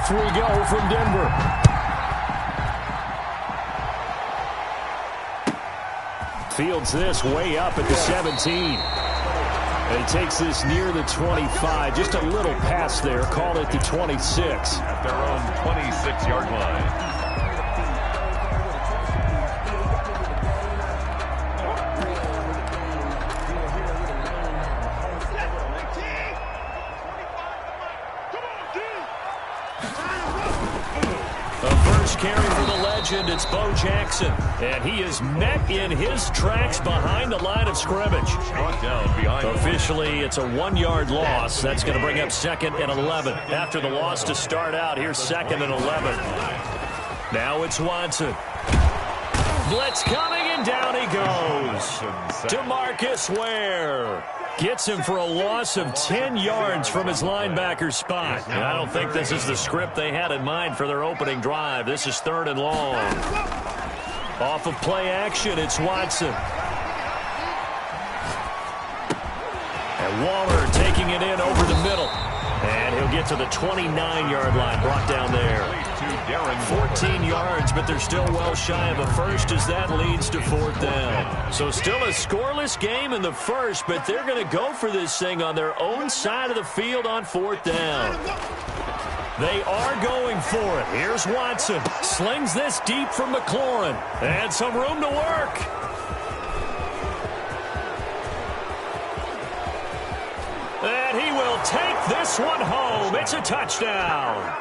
Off we go from Denver. Fields this way up at the 17. And he takes this near the 25. Just a little pass there. Call it the 26. At their own 26-yard line. Carry for the legend, it's Bo Jackson. And he is met in his tracks behind the line of scrimmage. Brought down behind. Officially, it's a 1-yard loss. That's going to bring up 2nd and 11. After the loss to start out, here's 2nd and 11. Now it's Watson. Blitz coming, and down he goes. DeMarcus Ware gets him for a loss of 10 yards from his linebacker spot. And I don't think this is the script they had in mind for their opening drive. This is 3rd and long. Off of play action, it's Watson. And Waller taking it in over the middle. And he'll get to the 29-yard line, brought down there. 14 yards, but they're still well shy of a first as that leads to 4th down. So still a scoreless game in the first, but they're going to go for this thing on their own side of the field on 4th down. They are going for it. Here's Watson. Slings this deep from McLaurin. And some room to work. And he will take this one home. It's a touchdown.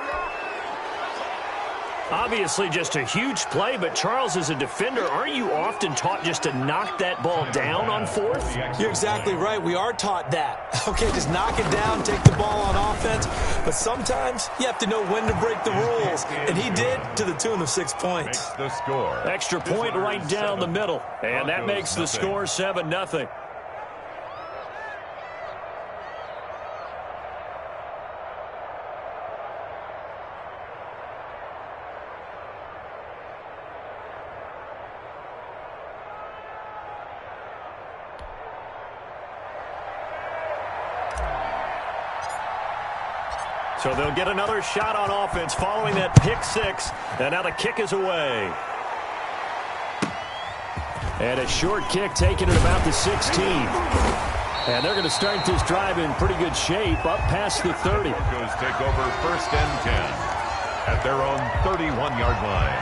Obviously just a huge play, but Charles, as a defender, aren't you often taught just to knock that ball down on 4th? You're exactly right. We are taught that. Okay, just knock it down, take the ball on offense. But sometimes you have to know when to break the rules. And he did to the tune of 6 points. The score. Extra point right down the middle. And that makes the score 7-0. So they'll get another shot on offense following that pick 6. And now the kick is away. And a short kick taken at about the 16. And they're going to start this drive in pretty good shape up past the 30. Broncos take over 1st and 10 at their own 31-yard line.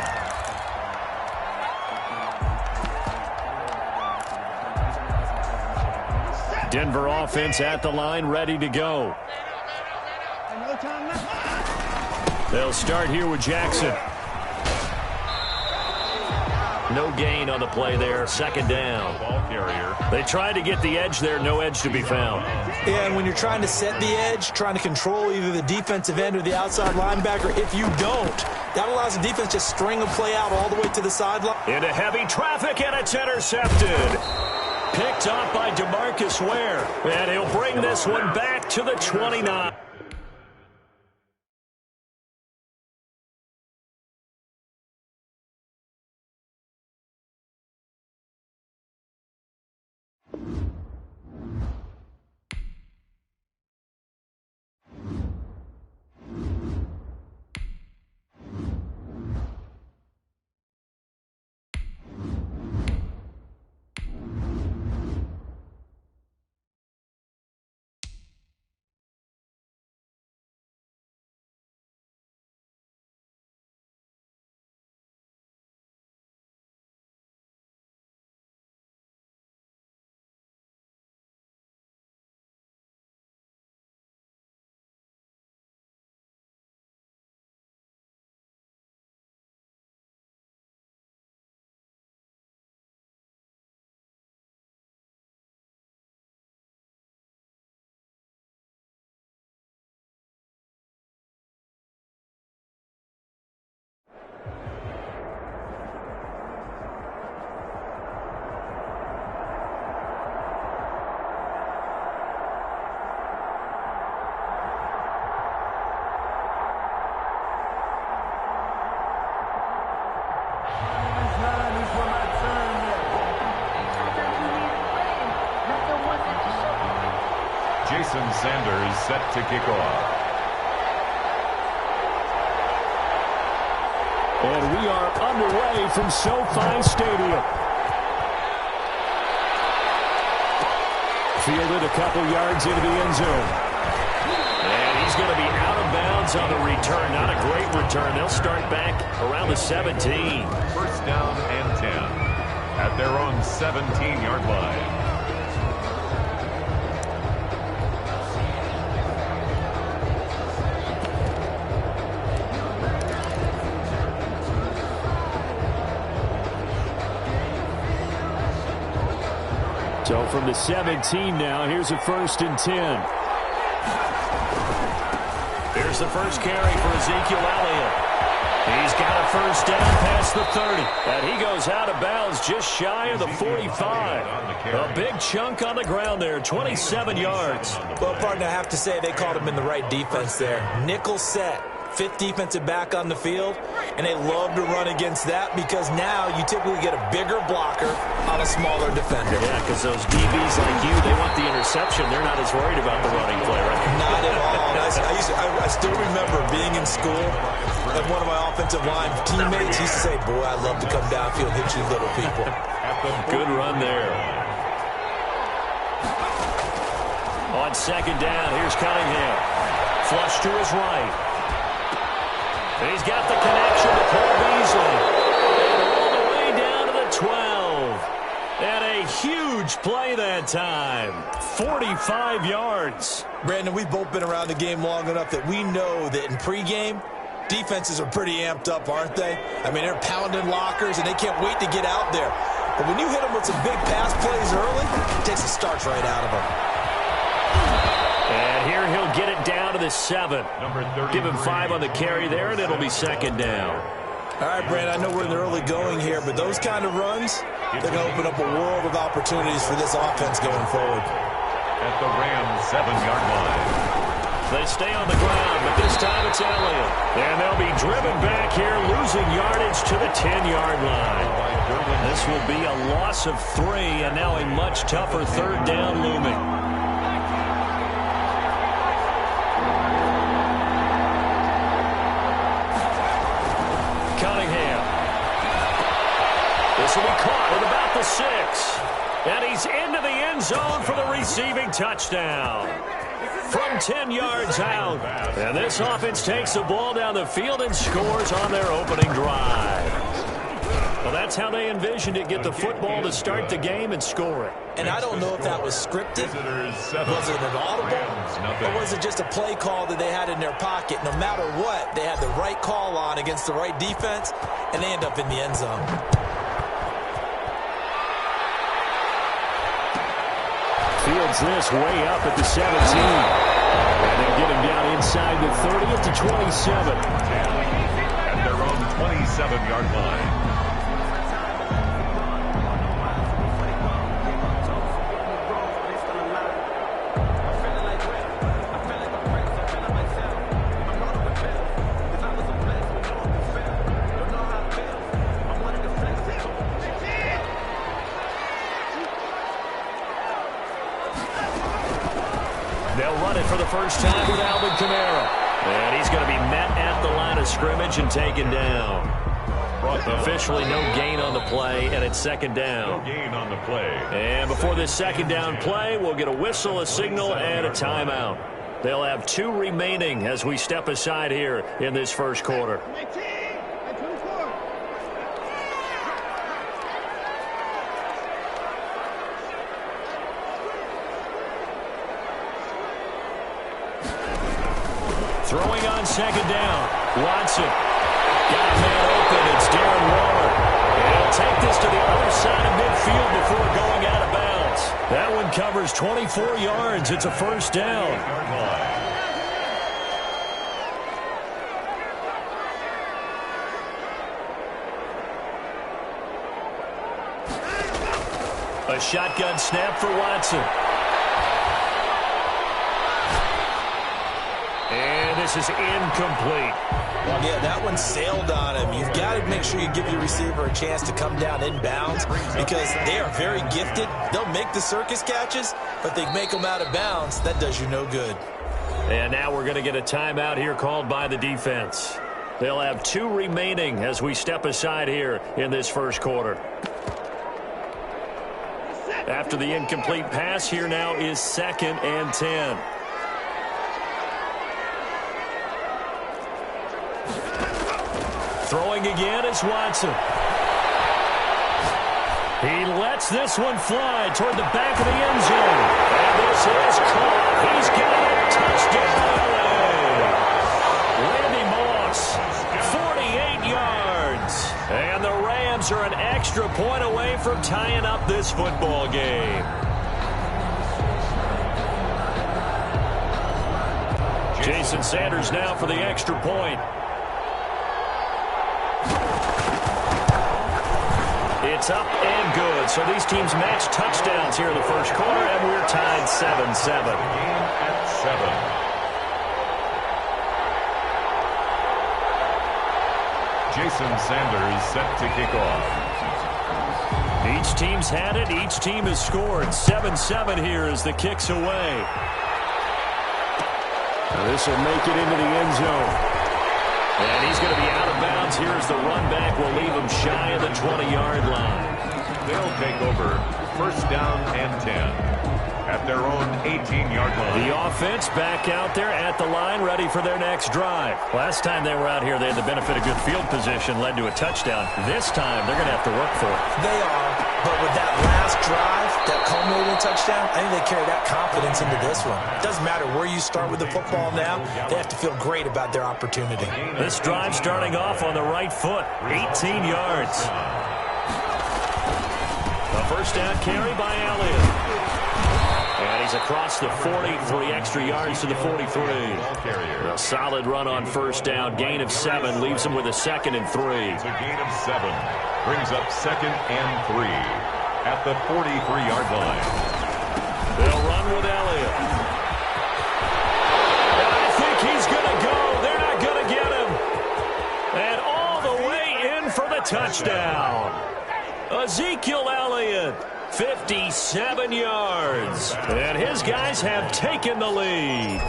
Denver offense at the line, ready to go. They'll start here with Jackson. No gain on the play there. 2nd down. Ball carrier. They tried to get the edge there. No edge to be found. Yeah, and when you're trying to set the edge, trying to control either the defensive end or the outside linebacker, if you don't, that allows the defense to string a play out all the way to the sideline. Into heavy traffic, and it's intercepted. Picked up by DeMarcus Ware. And he'll bring this one back to the 29. Jason Sanders set to kick off. underway from SoFi Stadium. Fielded a couple yards into the end zone. And he's going to be out of bounds on the return. Not a great return. They'll start back around the 17. First down and 10 at their own 17-yard line. So from the 17 now, here's a 1st and 10. Here's the first carry for Ezekiel Elliott. He's got a first down past the 30. And he goes out of bounds just shy of the 45. A big chunk on the ground there, 27 yards. Well, partner, I have to say they called him in the right defense there. Nickel set. 5th defensive back on the field, and they love to run against that because now you typically get a bigger blocker on a smaller defender. Yeah, because those DBs like you, they want the interception. They're not as worried about the running play, right? Not at all. I still remember being in school, and one of my offensive line teammates used to say, boy, I love to come downfield, hit you little people. Good run there. On 2nd down, here's Cunningham. Flush to his right. He's got the connection to Cole Beasley. And all the way down to the 12. And a huge play that time. 45 yards. Brandon, we've both been around the game long enough that we know that in pregame, defenses are pretty amped up, aren't they? I mean, they're pounding lockers, and they can't wait to get out there. But when you hit them with some big pass plays early, it takes the starch right out of them. And here he'll get it down to the 7. Give him 5 on the carry there, and it'll be 2nd down. All right, Brandon, I know we're in the early going here, but those kind of runs, they're going to open up a world of opportunities for this offense going forward. At the Rams' 7-yard line. They stay on the ground, but this time it's Elliott. And they'll be driven back here, losing yardage to the 10-yard line. This will be a loss of 3, and now a much tougher 3rd down looming. Cunningham. This will be caught at about the 6. And he's into the end zone for the receiving touchdown. From 10 yards out. And this offense takes the ball down the field and scores on their opening drive. Well, that's how they envisioned it. Get the football to start the game and score it. And I don't know if that was scripted. Was it an audible? Or was it just a play call that they had in their pocket? No matter what, they had the right call on against the right defense, and they end up in the end zone. Fields this way up at the 17. And they'll get him down inside the 30 at the 27. At their own 27-yard line. First time with Alvin Kamara. And he's going to be met at the line of scrimmage and taken down. Officially no gain on the play, and it's 2nd down. No gain on the play. And before this 2nd down play, we'll get a whistle, a signal, and a timeout. They'll have 2 remaining as we step aside here in this first quarter. Throwing on 2nd down. Watson. Got a man open. It's Darren Waller. And he'll take this to the other side of midfield before going out of bounds. That one covers 24 yards. It's a 1st down. A shotgun snap for Watson. And this is incomplete. Yeah, that one sailed on him. You've got to make sure you give your receiver a chance to come down inbounds because they are very gifted. They'll make the circus catches, but they make them out of bounds. That does you no good. And now we're going to get a timeout here called by the defense. They'll have 2 remaining as we step aside here in this first quarter. After the incomplete pass, here now is 2nd and 10. Throwing again is Watson. He lets this one fly toward the back of the end zone. And this is caught. He's getting a touchdown. Randy Moss, 48 yards. And the Rams are an extra point away from tying up this football game. Jason Sanders now for the extra point. It's up and good. So these teams match touchdowns here in the first quarter, and we're tied 7-7. Game at 7. Jason Sanders set to kick off. Each team's had it. Each team has scored. 7-7 here as the kick's away. Now this will make it into the end zone. And he's going to be out of bounds here as the run back will leave him shy of the 20-yard line. They'll take over 1st down and 10 at their own 18-yard line. The offense back out there at the line, ready for their next drive. Last time they were out here, they had the benefit of good field position, led to a touchdown. This time, they're going to have to work for it. They are, but with that last drive, that culminating touchdown, I think they carry that confidence into this one. It doesn't matter where you start with the football now, they have to feel great about their opportunity. This drive starting off on the right foot, 18 yards. A first down carry by Elliott. And he's across the 40, 3 extra yards to the 43. A solid run on first down. Gain of 7 leaves him with a 2nd and 3. It's a gain of 7. Brings up 2nd and 3 at the 43-yard line. They'll run with Elliott. And I think he's going to go. They're not going to get him. And all the way in for the touchdown. Ezekiel Elliott. 57 yards. And his guys have taken the lead.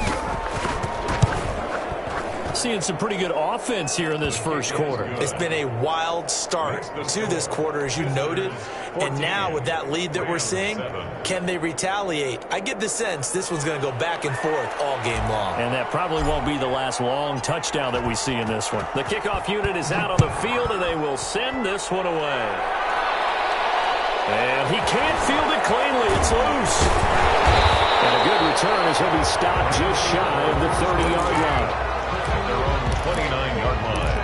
Seeing some pretty good offense here in this first quarter. It's been a wild start to this quarter, as you noted. And now with that lead that we're seeing, can they retaliate? I get the sense this one's going to go back and forth all game long. And that probably won't be the last long touchdown that we see in this one. The kickoff unit is out on the field, and they will send this one away. And he can't field it cleanly. It's loose. And a good return as he'll be stopped just shy of the 30-yard line. At their own 29-yard line.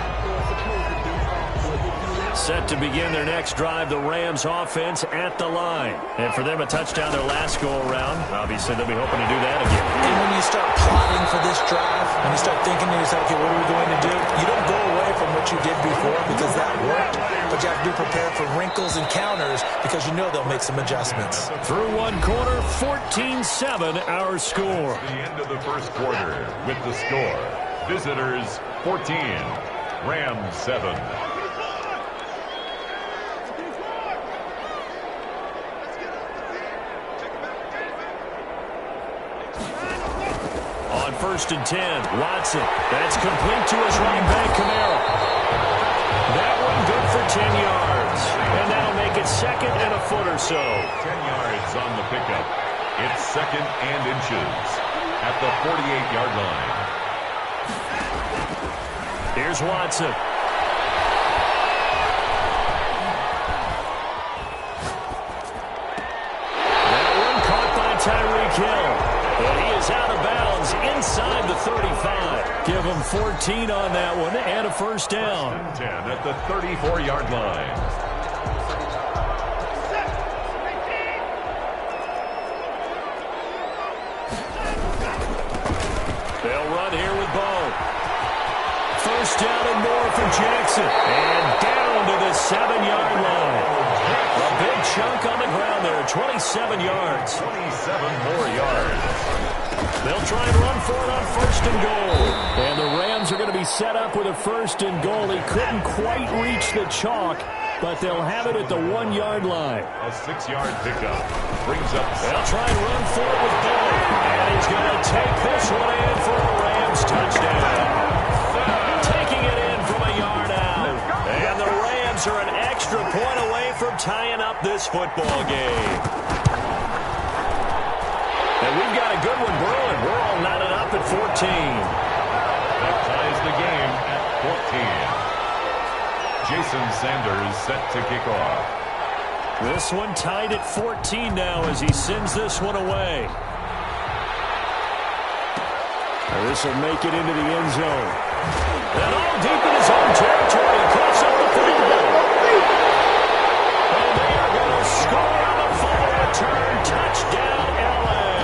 Set to begin their next drive, the Rams offense at the line. And for them, a touchdown their last go-around. Obviously, they'll be hoping to do that again. And when you start plotting for this drive, when you start thinking to yourself, okay, what are we going to do? You don't go away from what you did before because that worked. But you have to be prepared for wrinkles and counters because you know they'll make some adjustments. Through one quarter, 14-7 our score. The end of the first quarter with the score. Visitors 14, Rams 7. On 1st and 10, Watson. That's complete to his running back, Kamara. That one good for 10 yards. And that'll make it 2nd and a foot or so. 10 yards on the pickup. It's 2nd and inches at the 48-yard line. Here's Watson. That one caught by Tyreek Hill. And he is out of bounds inside the 35. Give him 14 on that one and a first down. 10 at the 34-yard line. They'll run here with Bo. First down and more for Jackson. And down to the 7-yard line. A big chunk on the ground there, 27 yards. 27 more yards. They'll try and run for it on 1st and goal. And the Rams are going to be set up with a 1st and goal. He couldn't quite reach the chalk, but they'll have it at the 1-yard line. A 6-yard pickup brings up. They'll try and run for it with Bo. And he's going to take this one in for a Rams touchdown. Taking it in tying up this football game. And we've got a good one brewing. We're all knotted up at 14. That ties the game at 14. Jason Sanders set to kick off. This one tied at 14 now as he sends this one away. This will make it into the end zone. And all deep in his own territory. He cuts up the field. And they are going to score on the fumble return. Touchdown, L.A.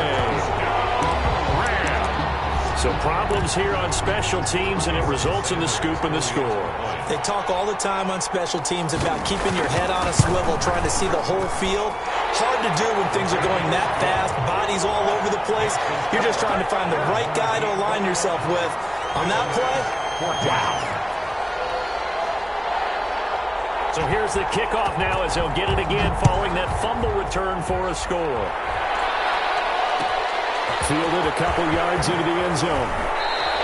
So problems here on special teams, and it results in the scoop and the score. They talk all the time on special teams about keeping your head on a swivel, trying to see the whole field. Hard to do when things are going that fast, bodies all over the place. You're just trying to find the right guy to align yourself with. On that play, wow. So here's the kickoff now as they'll get it again following that fumble return for a score. Fielded a couple yards into the end zone.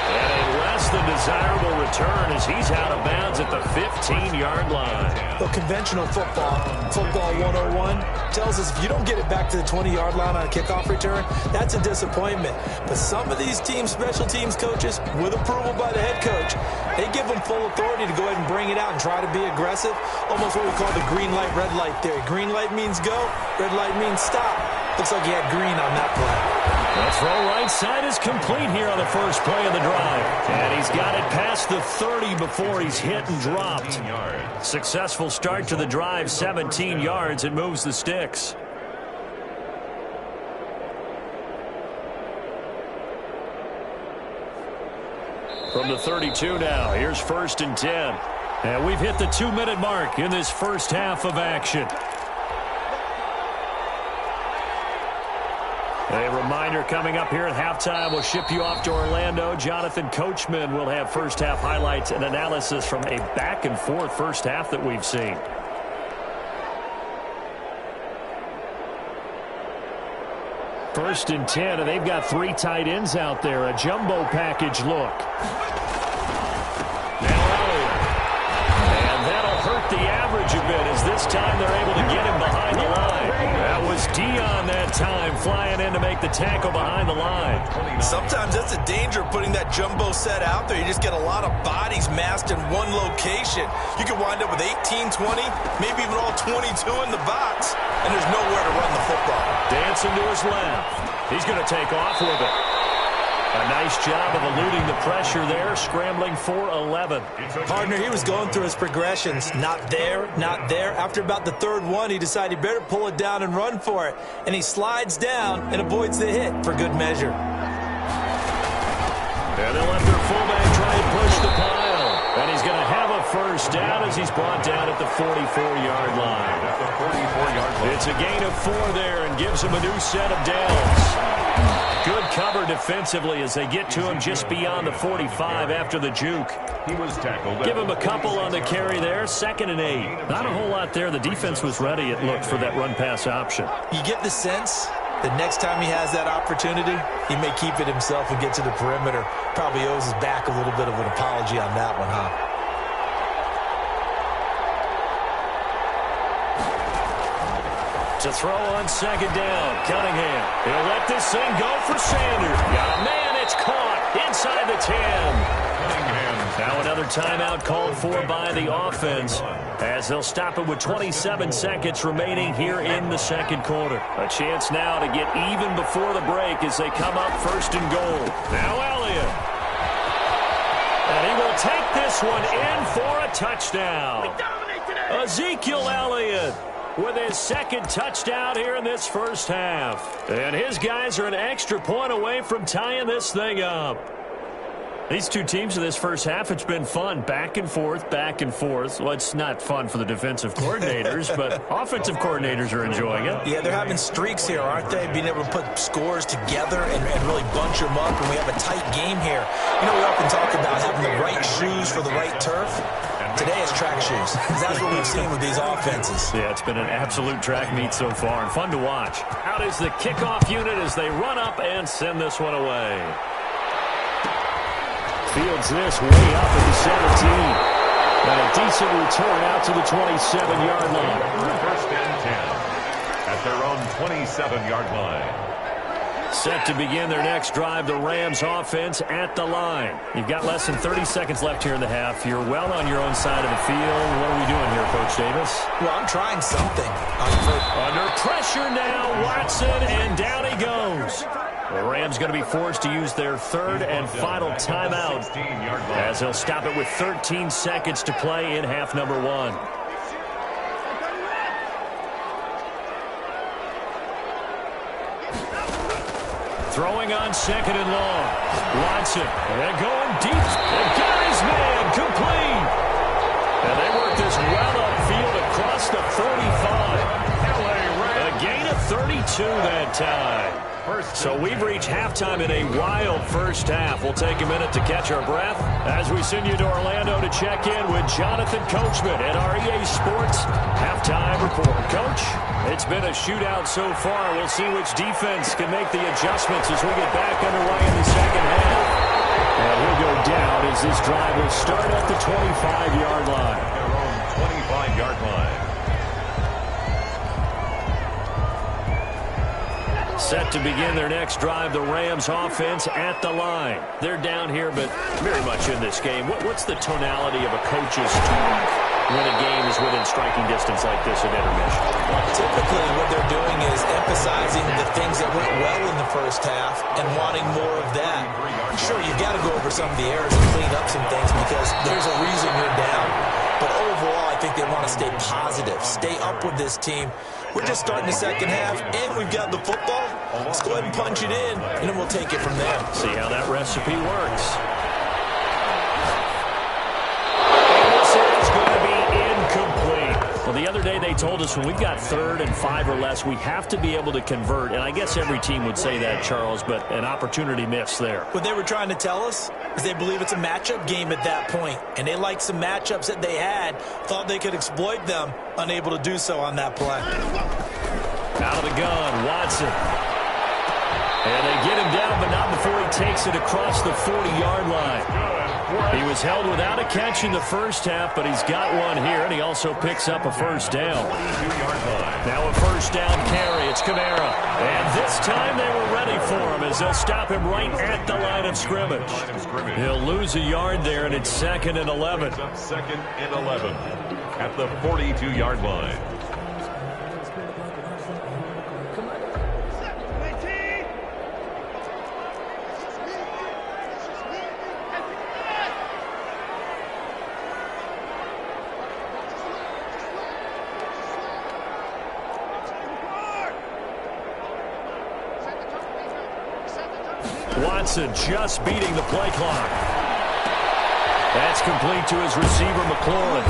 And a less than desirable return as he's out of bounds at the 15-yard line. Well, conventional football 101, tells us if you don't get it back to the 20-yard line on a kickoff return, that's a disappointment. But some of these teams, special teams coaches, with approval by the head coach, they give them full authority to go ahead and bring it out and try to be aggressive. Almost what we call the green light, red light theory. Green light means go, red light means stop. Looks like he had green on that play. The throw right side is complete here on the first play of the drive. And he's got it past the 30 before he's hit and dropped. Successful start to the drive, 17 yards. It moves the sticks. From the 32 now, here's 1st and 10. And we've hit the 2-minute mark in this first half of action. A reminder coming up here at halftime. We'll ship you off to Orlando. Jonathan Coachman will have first half highlights and analysis from a back-and-forth first half that we've seen. First and 10, and they've got 3 tight ends out there. A jumbo package look. Now Elliott. And that'll hurt the average a bit as this time they're able to get him behind the line. That was Dion that time flying in to make the tackle behind the line. Sometimes that's a danger of putting that jumbo set out there. You just get a lot of bodies massed in one location. You could wind up with 18, 20, maybe even all 22 in the box, and there's nowhere to run the football. Dancing to his left. He's going to take off with it. A nice job of eluding the pressure there, scrambling for 11. Partner, he was going through his progressions. Not there, not there. After about the 3rd one, he decided he better pull it down and run for it. And he slides down and avoids the hit for good measure. And they'll let their fullback try and push the pile. And he's going to have a first down as he's brought down at the 44-yard line. At the 44-yard line. It's a gain of 4 there and gives him a new set of downs. Good cover defensively as they get to him just beyond the 45 after the juke. He was tackled. Give him a couple on the carry there. 2nd and 8. Not a whole lot there. The defense was ready, it looked, for that run-pass option. You get the sense that next time he has that opportunity, he may keep it himself and get to the perimeter. Probably owes his back a little bit of an apology on that one, huh? To throw on 2nd down, Cunningham. He'll let this thing go for Sanders. Got a man, it's caught inside the 10. Cunningham. Now another timeout called for by the offense as they'll stop it with 27 seconds remaining here in the 2nd quarter. A chance now to get even before the break as they come up 1st and goal. Now Elliott. And he will take this one in for a touchdown. Ezekiel Elliott with his 2nd touchdown here in this first half. And his guys are an extra point away from tying this thing up. These two teams in this first half, it's been fun. Back and forth, back and forth. Well, it's not fun for the defensive coordinators, but offensive coordinators are enjoying it. Yeah, they're having streaks here, aren't they? Being able to put scores together and really bunch them up, and we have a tight game here. You know, we often talk about having the right shoes for the right turf. Today it's track shoes. That's what we've seen with these offenses. Yeah, it's been an absolute track meet so far and fun to watch. Out is the kickoff unit as they run up and send this one away. Fields this way up at the 17. And a decent return out to the 27-yard line. their own 27-yard line. Set to begin their next drive, the Rams offense at the line. You've got less than 30 seconds left here in the half. You're well on your own side of the field. What are we doing here, Coach Davis? Well, I'm trying something. Under pressure now, Watson, and down he goes. The Rams going to be forced to use their third and final timeout as they'll stop it with 13 seconds to play in half number one. Throwing on second and long. Watson, they're going deep. They've got his man complete. And they work this well upfield across the 45. A gain of 32 that time. So we've reached halftime in a wild first half. We'll take a minute to catch our breath as we send you to Orlando to check in with Jonathan Coachman at our EA Sports Halftime Report. Coach, it's been a shootout so far. We'll see which defense can make the adjustments as we get back underway in the second half. And he'll go down as this drive will start at the 25-yard line. Their own 25-yard line. Set to begin their next drive, the Rams offense at the line. They're down here, but very much in this game. What's the tonality of a coach's talk when a game is within striking distance like this at intermission? Well, typically what they're doing is emphasizing the things that went well in the first half and wanting more of that. Sure, you've got to go over some of the errors and clean up some things because there's a reason you're down. But overall, I think they want to stay positive, stay up with this team. We're just starting the second half, and we've got the football. Let's go ahead and punch it in, and then we'll take it from there. See how that recipe works. And this is going to be incomplete. Well, the other day they told us when we've got 3rd and 5 or less, we have to be able to convert. And I guess every team would say that, Charles, but an opportunity missed there. What they were trying to tell us is they believe it's a matchup game at that point, and they liked some matchups that they had, thought they could exploit them, unable to do so on that play. Out of the gun, Watson. And they get him down, but not before he takes it across the 40-yard line. He was held without a catch in the first half, but he's got one here, and he also picks up a first down. Now a first down carry. It's Kamara. And this time they were ready for him as they'll stop him right at the line of scrimmage. He'll lose a yard there, and it's 2nd and 11. 2nd and 11 at the 42-yard line. Watson just beating the play clock. That's complete to his receiver, McLaurin.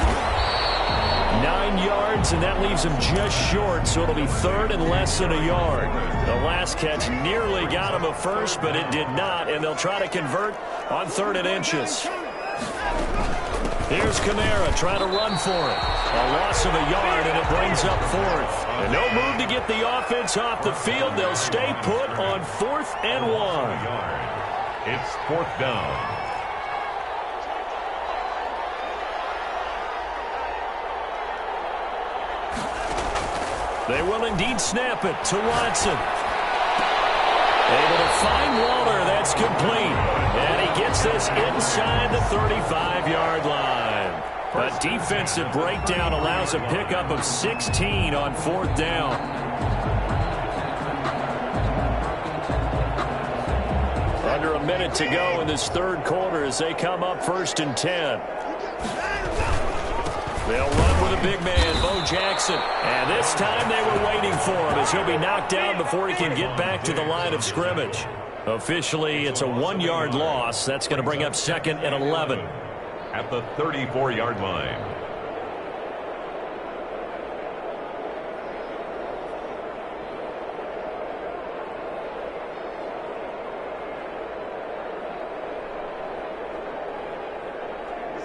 9 yards, and that leaves him just short, so it'll be 3rd and less than a yard. The last catch nearly got him a first, but it did not, and they'll try to convert on 3rd and inches. Here's Kamara trying to run for it. A loss of a yard, and it brings up 4th. And no move to get the offense off the field. They'll stay put on 4th and 1. It's 4th down. They will indeed snap it to Watson. Able to find Waller. That's complete. And he gets this inside the 35-yard line. A defensive breakdown allows a pickup of 16 on 4th down. Under a minute to go in this 3rd quarter as they come up 1st and 10. They'll run with a big man, Bo Jackson. And this time they were waiting for him as he'll be knocked down before he can get back to the line of scrimmage. Officially, it's a 1-yard loss. That's going to bring up 2nd and 11. At the 34-yard line.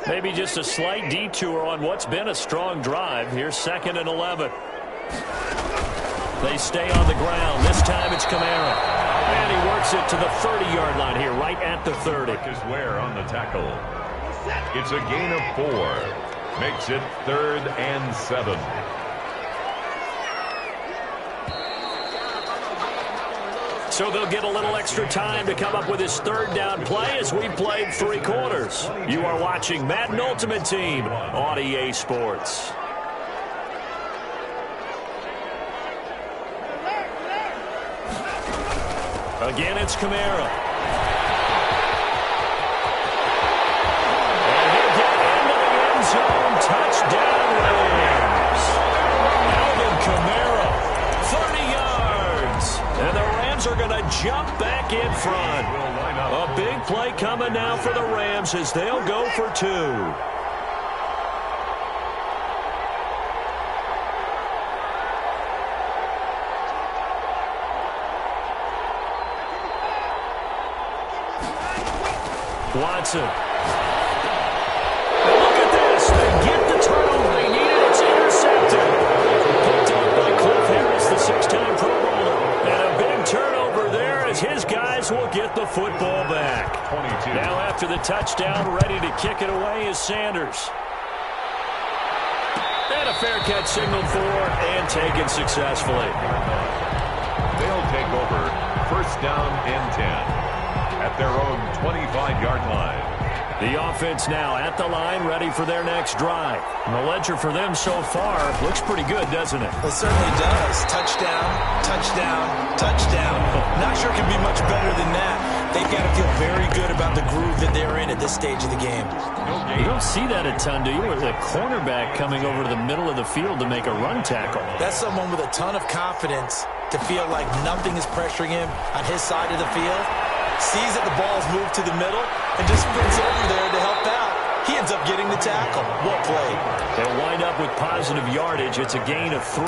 Maybe just a slight detour on what's been a strong drive. Here's 2nd and 11. They stay on the ground. This time it's Kamara. And he works it to the 30-yard line here, right at the 30. Marcus Ware on the tackle. It's a gain of 4. Makes it 3rd and 7. So they'll get a little extra time to come up with his third down play as we played 3 quarters. You are watching Madden Ultimate Team on EA Sports. Again, it's Kamara. And he'll get into the end zone. Touchdown, Rams. Alvin Kamara, 30 yards. And the Rams are going to jump back in front. A big play coming now for the Rams as they'll go for 2. Watson. And look at this. They get the turnover they needed. It's intercepted. Picked up by Cliff Harris, the 6-time Pro Bowler. And a big turnover there as his guys will get the football back. 22. Now after the touchdown, ready to kick it away is Sanders. And a fair catch signaled for and taken successfully. They'll take over. First down and 10. At their own 25-yard line. The offense now at the line, ready for their next drive. And the ledger for them so far looks pretty good, doesn't it? It certainly does. Touchdown, touchdown, touchdown. Not sure it can be much better than that. They've got to feel very good about the groove that they're in at this stage of the game. You don't see that a ton, do you? With a cornerback coming over to the middle of the field to make a run tackle. That's someone with a ton of confidence to feel like nothing is pressuring him on his side of the field. Sees that the ball's moved to the middle and just sprints over there to help out. He ends up getting the tackle. Well played. They'll wind up with positive yardage. It's a gain of 3,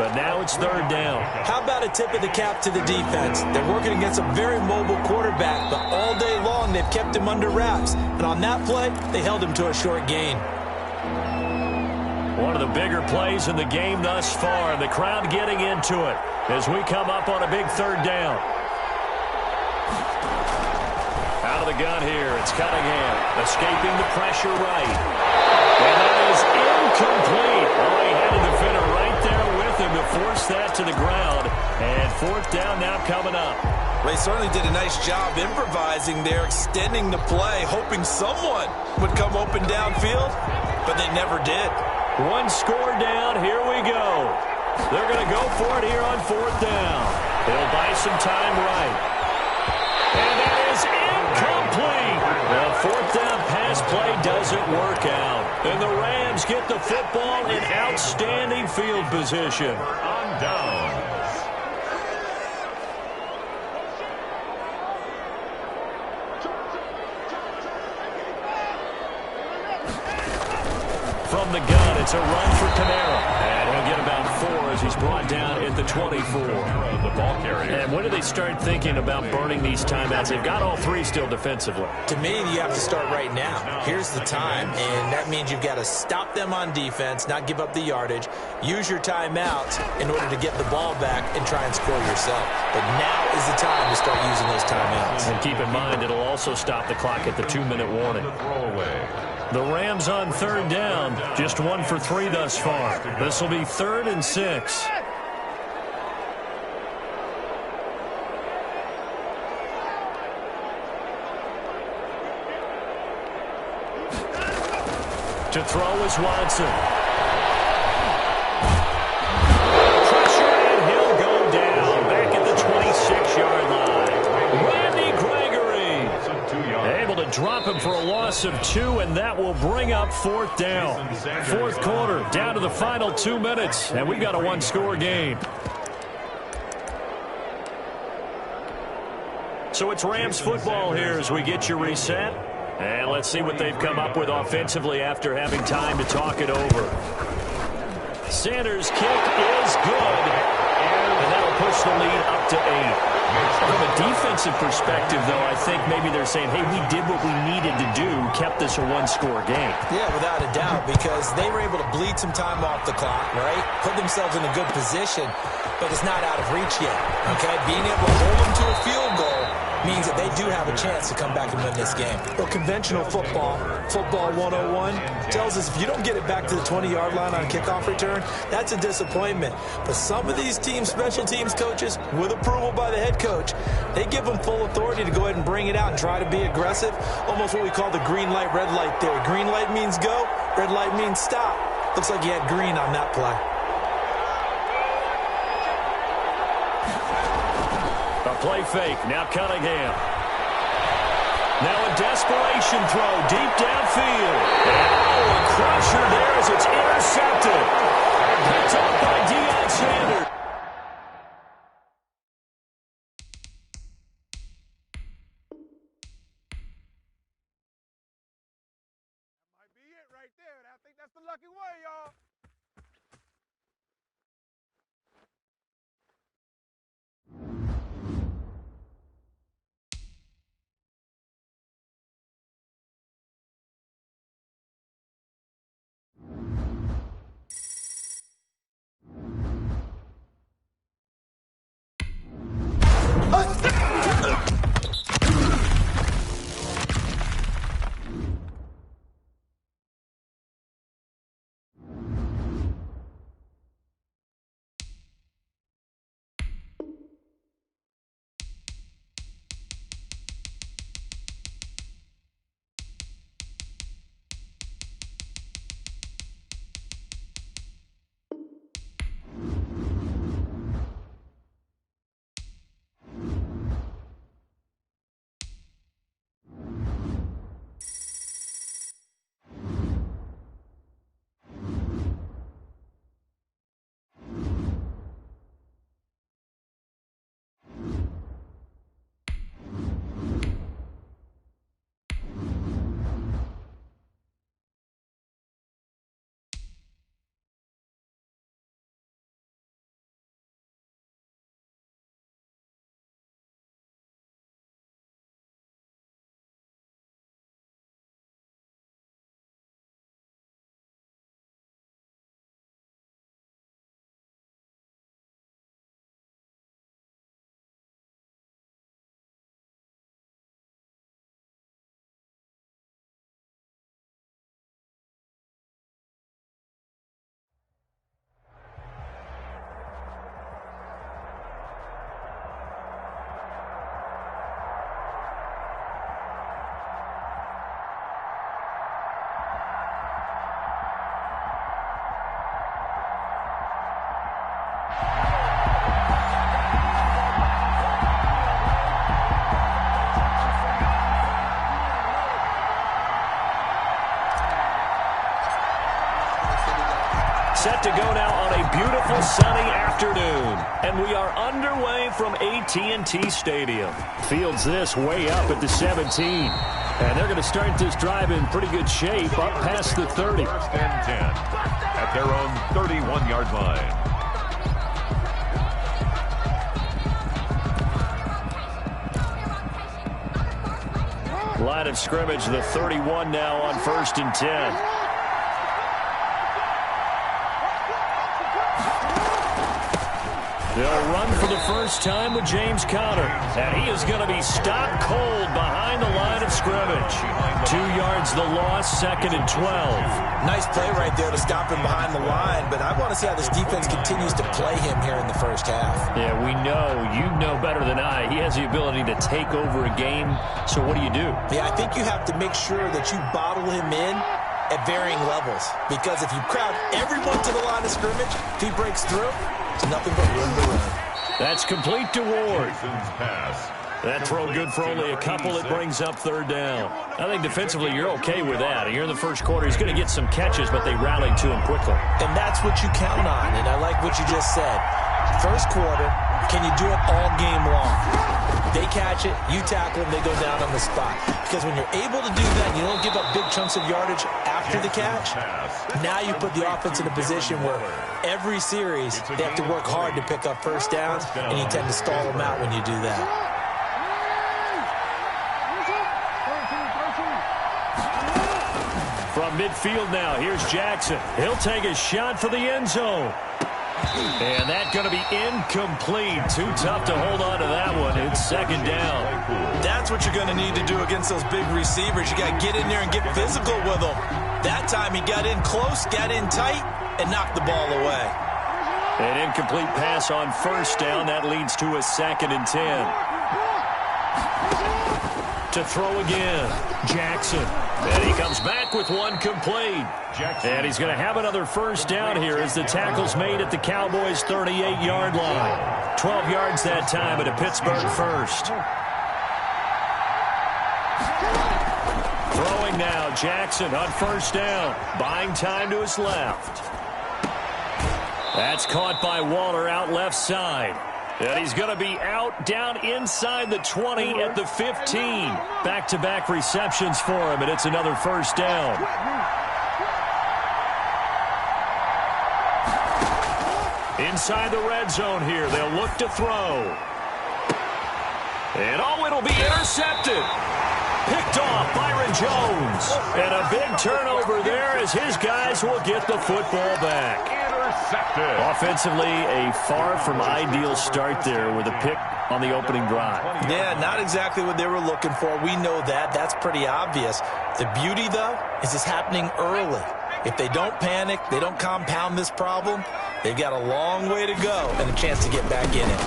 but now it's third down. How about a tip of the cap to the defense? They're working against a very mobile quarterback, but all day long they've kept him under wraps. And on that play, they held him to a short gain. One of the bigger plays in the game thus far. The crowd getting into it as we come up on a big third down. Out of the gun here, it's Cunningham, escaping the pressure right. And that is incomplete. Oh, he had a defender right there with him to force that to the ground. And fourth down now coming up. They certainly did a nice job improvising there, extending the play, hoping someone would come open downfield, but they never did. One score down, here we go. They're going to go for it here on fourth down. They'll buy some time right. And that is incomplete. The fourth down pass play doesn't work out. And the Rams get the football in outstanding field position. On down. From the gun, it's a run for Kamara. And he'll get about 4 as he's brought down at the 24. The ball carrier. And when do they start thinking about burning these timeouts? They've got all 3 still defensively. To me, you have to start right now. Here's the time, and that means you've got to stop them on defense, not give up the yardage, use your timeouts in order to get the ball back and try and score yourself. But now is the time to start using those timeouts. And keep in mind, it'll also stop the clock at the 2-minute warning. The throwaway. The Rams on third down, just 1 for 3 thus far. This will be 3rd and 6. To throw is Watson. Pressure, and he'll go down. Back at the 26-yard line. Randy Gregory able to drop him for a loss of 2, and that will bring up fourth down. Fourth quarter, down to the final 2 minutes, and we've got a 1-score game. So it's Rams football here as we get you reset. And let's see what they've come up with offensively after having time to talk it over. Sanders' kick is good, and that'll push the lead up to 8. From a defensive perspective, though, I think maybe they're saying, hey, we did what we needed to do, kept this a 1-score game. Yeah, without a doubt, because they were able to bleed some time off the clock, right? Put themselves in a good position, but it's not out of reach yet, okay? Being able to hold them to a field goal means that they do have a chance to come back and win this game. Well, conventional football 101, tells us if you don't get it back to the 20-yard line on a kickoff return, that's a disappointment. But some of these teams, special teams coaches, with approval by the head coach, they give them full authority to go ahead and bring it out and try to be aggressive, almost what we call the green light, red light theory. Green light means go, red light means stop. Looks like he had green on that play. A play fake. Now Cunningham. Now a desperation throw deep downfield. Oh, a crusher there as it's intercepted. Picked up by Deion Sanders. That might be it right there. I think that's the lucky way, y'all. Set to go now on a beautiful sunny afternoon. And we are underway from AT&T Stadium. Fields this way up at the 17. And they're going to start this drive in pretty good shape up past the 30. First and 10 at their own 31-yard line. Line of scrimmage, the 31 now on 1st and 10. They'll run for the first time with James Conner. And he is going to be stopped cold behind the line of scrimmage. 2 yards the loss, 2nd and 12. Nice play right there to stop him behind the line, but I want to see how this defense continues to play him here in the first half. Yeah, we know. You know better than I. He has the ability to take over a game. So what do you do? Yeah, I think you have to make sure that you bottle him in at varying levels. Because if you crowd everyone to the line of scrimmage, if he breaks through, it's nothing but room to run. That's complete to Ward. That throw good for only a couple. It brings up 3rd down. I think defensively you're okay with that. Here in the first quarter, he's going to get some catches, but they rallied to him quickly. And that's what you count on, and I like what you just said. First quarter, can you do it all game long? They catch it, you tackle them, they go down on the spot. Because when you're able to do that, you don't give up big chunks of yardage after the catch. Now you put the offense in a position where every series they have to work hard to pick up first downs, and you tend to stall them out when you do that. From midfield now, here's Jackson. He'll take a shot for the end zone. And that's going to be incomplete. Too tough to hold on to that one. It's 2nd down. That's what you're going to need to do against those big receivers. You got to get in there and get physical with them. That time he got in close, got in tight, and knocked the ball away. An incomplete pass on first down. That leads to a 2nd and 10. To throw again, Jackson. And he comes back with one complete. And he's going to have another first down here as the tackle's made at the Cowboys' 38-yard line. 12 yards that time at a Pittsburgh first. Throwing now, Jackson on first down. Buying time to his left. That's caught by Waller out left side. And he's going to be out down inside the 20 at the 15. Back-to-back receptions for him, and it's another first down. Inside the red zone here, they'll look to throw. And it'll be intercepted. Picked off Byron Jones. And a big turnover there as his guys will get the football back. Offensively, a far from ideal start there with a pick on the opening drive. Yeah, not exactly what they were looking for. We know that. That's pretty obvious. The beauty, though, is it's happening early. If they don't panic, they don't compound this problem, they've got a long way to go and a chance to get back in it.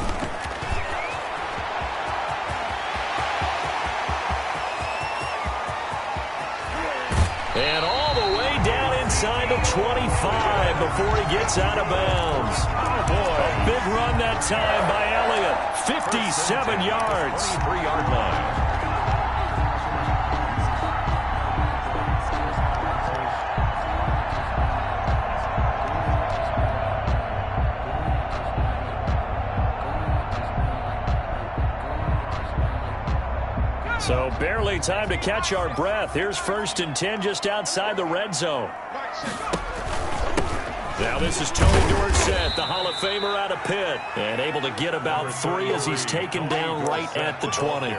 And all the way down inside the 25 before he gets out of bounds. Oh, boy. A big run that time by Elliott. 57 yards. 3-yard line. So barely time to catch our breath. Here's 1st and 10 just outside the red zone. Now this is Tony Dorsett, the Hall of Famer out of Pitt. And able to get about 3 as he's taken down right at the 20.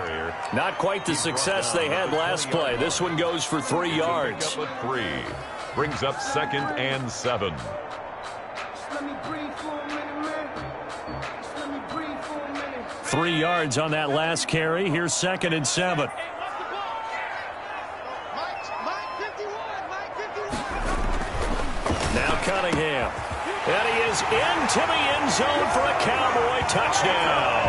Not quite the success they had last play. This one goes for 3 yards. 3. Brings up 2nd and 7. 3 yards on that last carry. Here's 2nd and 7. Now Cunningham. And he is into the end zone for a Cowboy touchdown.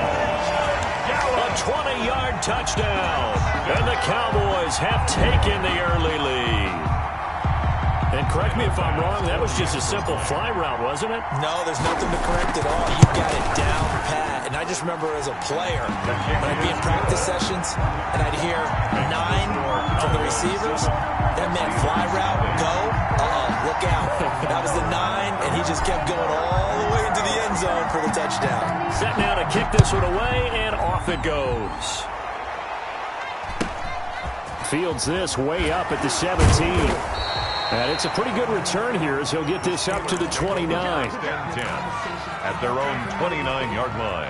A 20-yard touchdown. And the Cowboys have taken the early lead. And correct me if I'm wrong, that was just a simple fly route, wasn't it? No, there's nothing to correct at all. You got it down pat. And I just remember as a player, when I'd be in practice sessions and I'd hear 9 from the receivers, that meant fly route, go, look out. That was the 9, and he just kept going all the way into the end zone for the touchdown. Set now to kick this one away, and off it goes. Fields this way up at the 17. And it's a pretty good return here as he'll get this up to the 29. 10 at their own 29-yard line.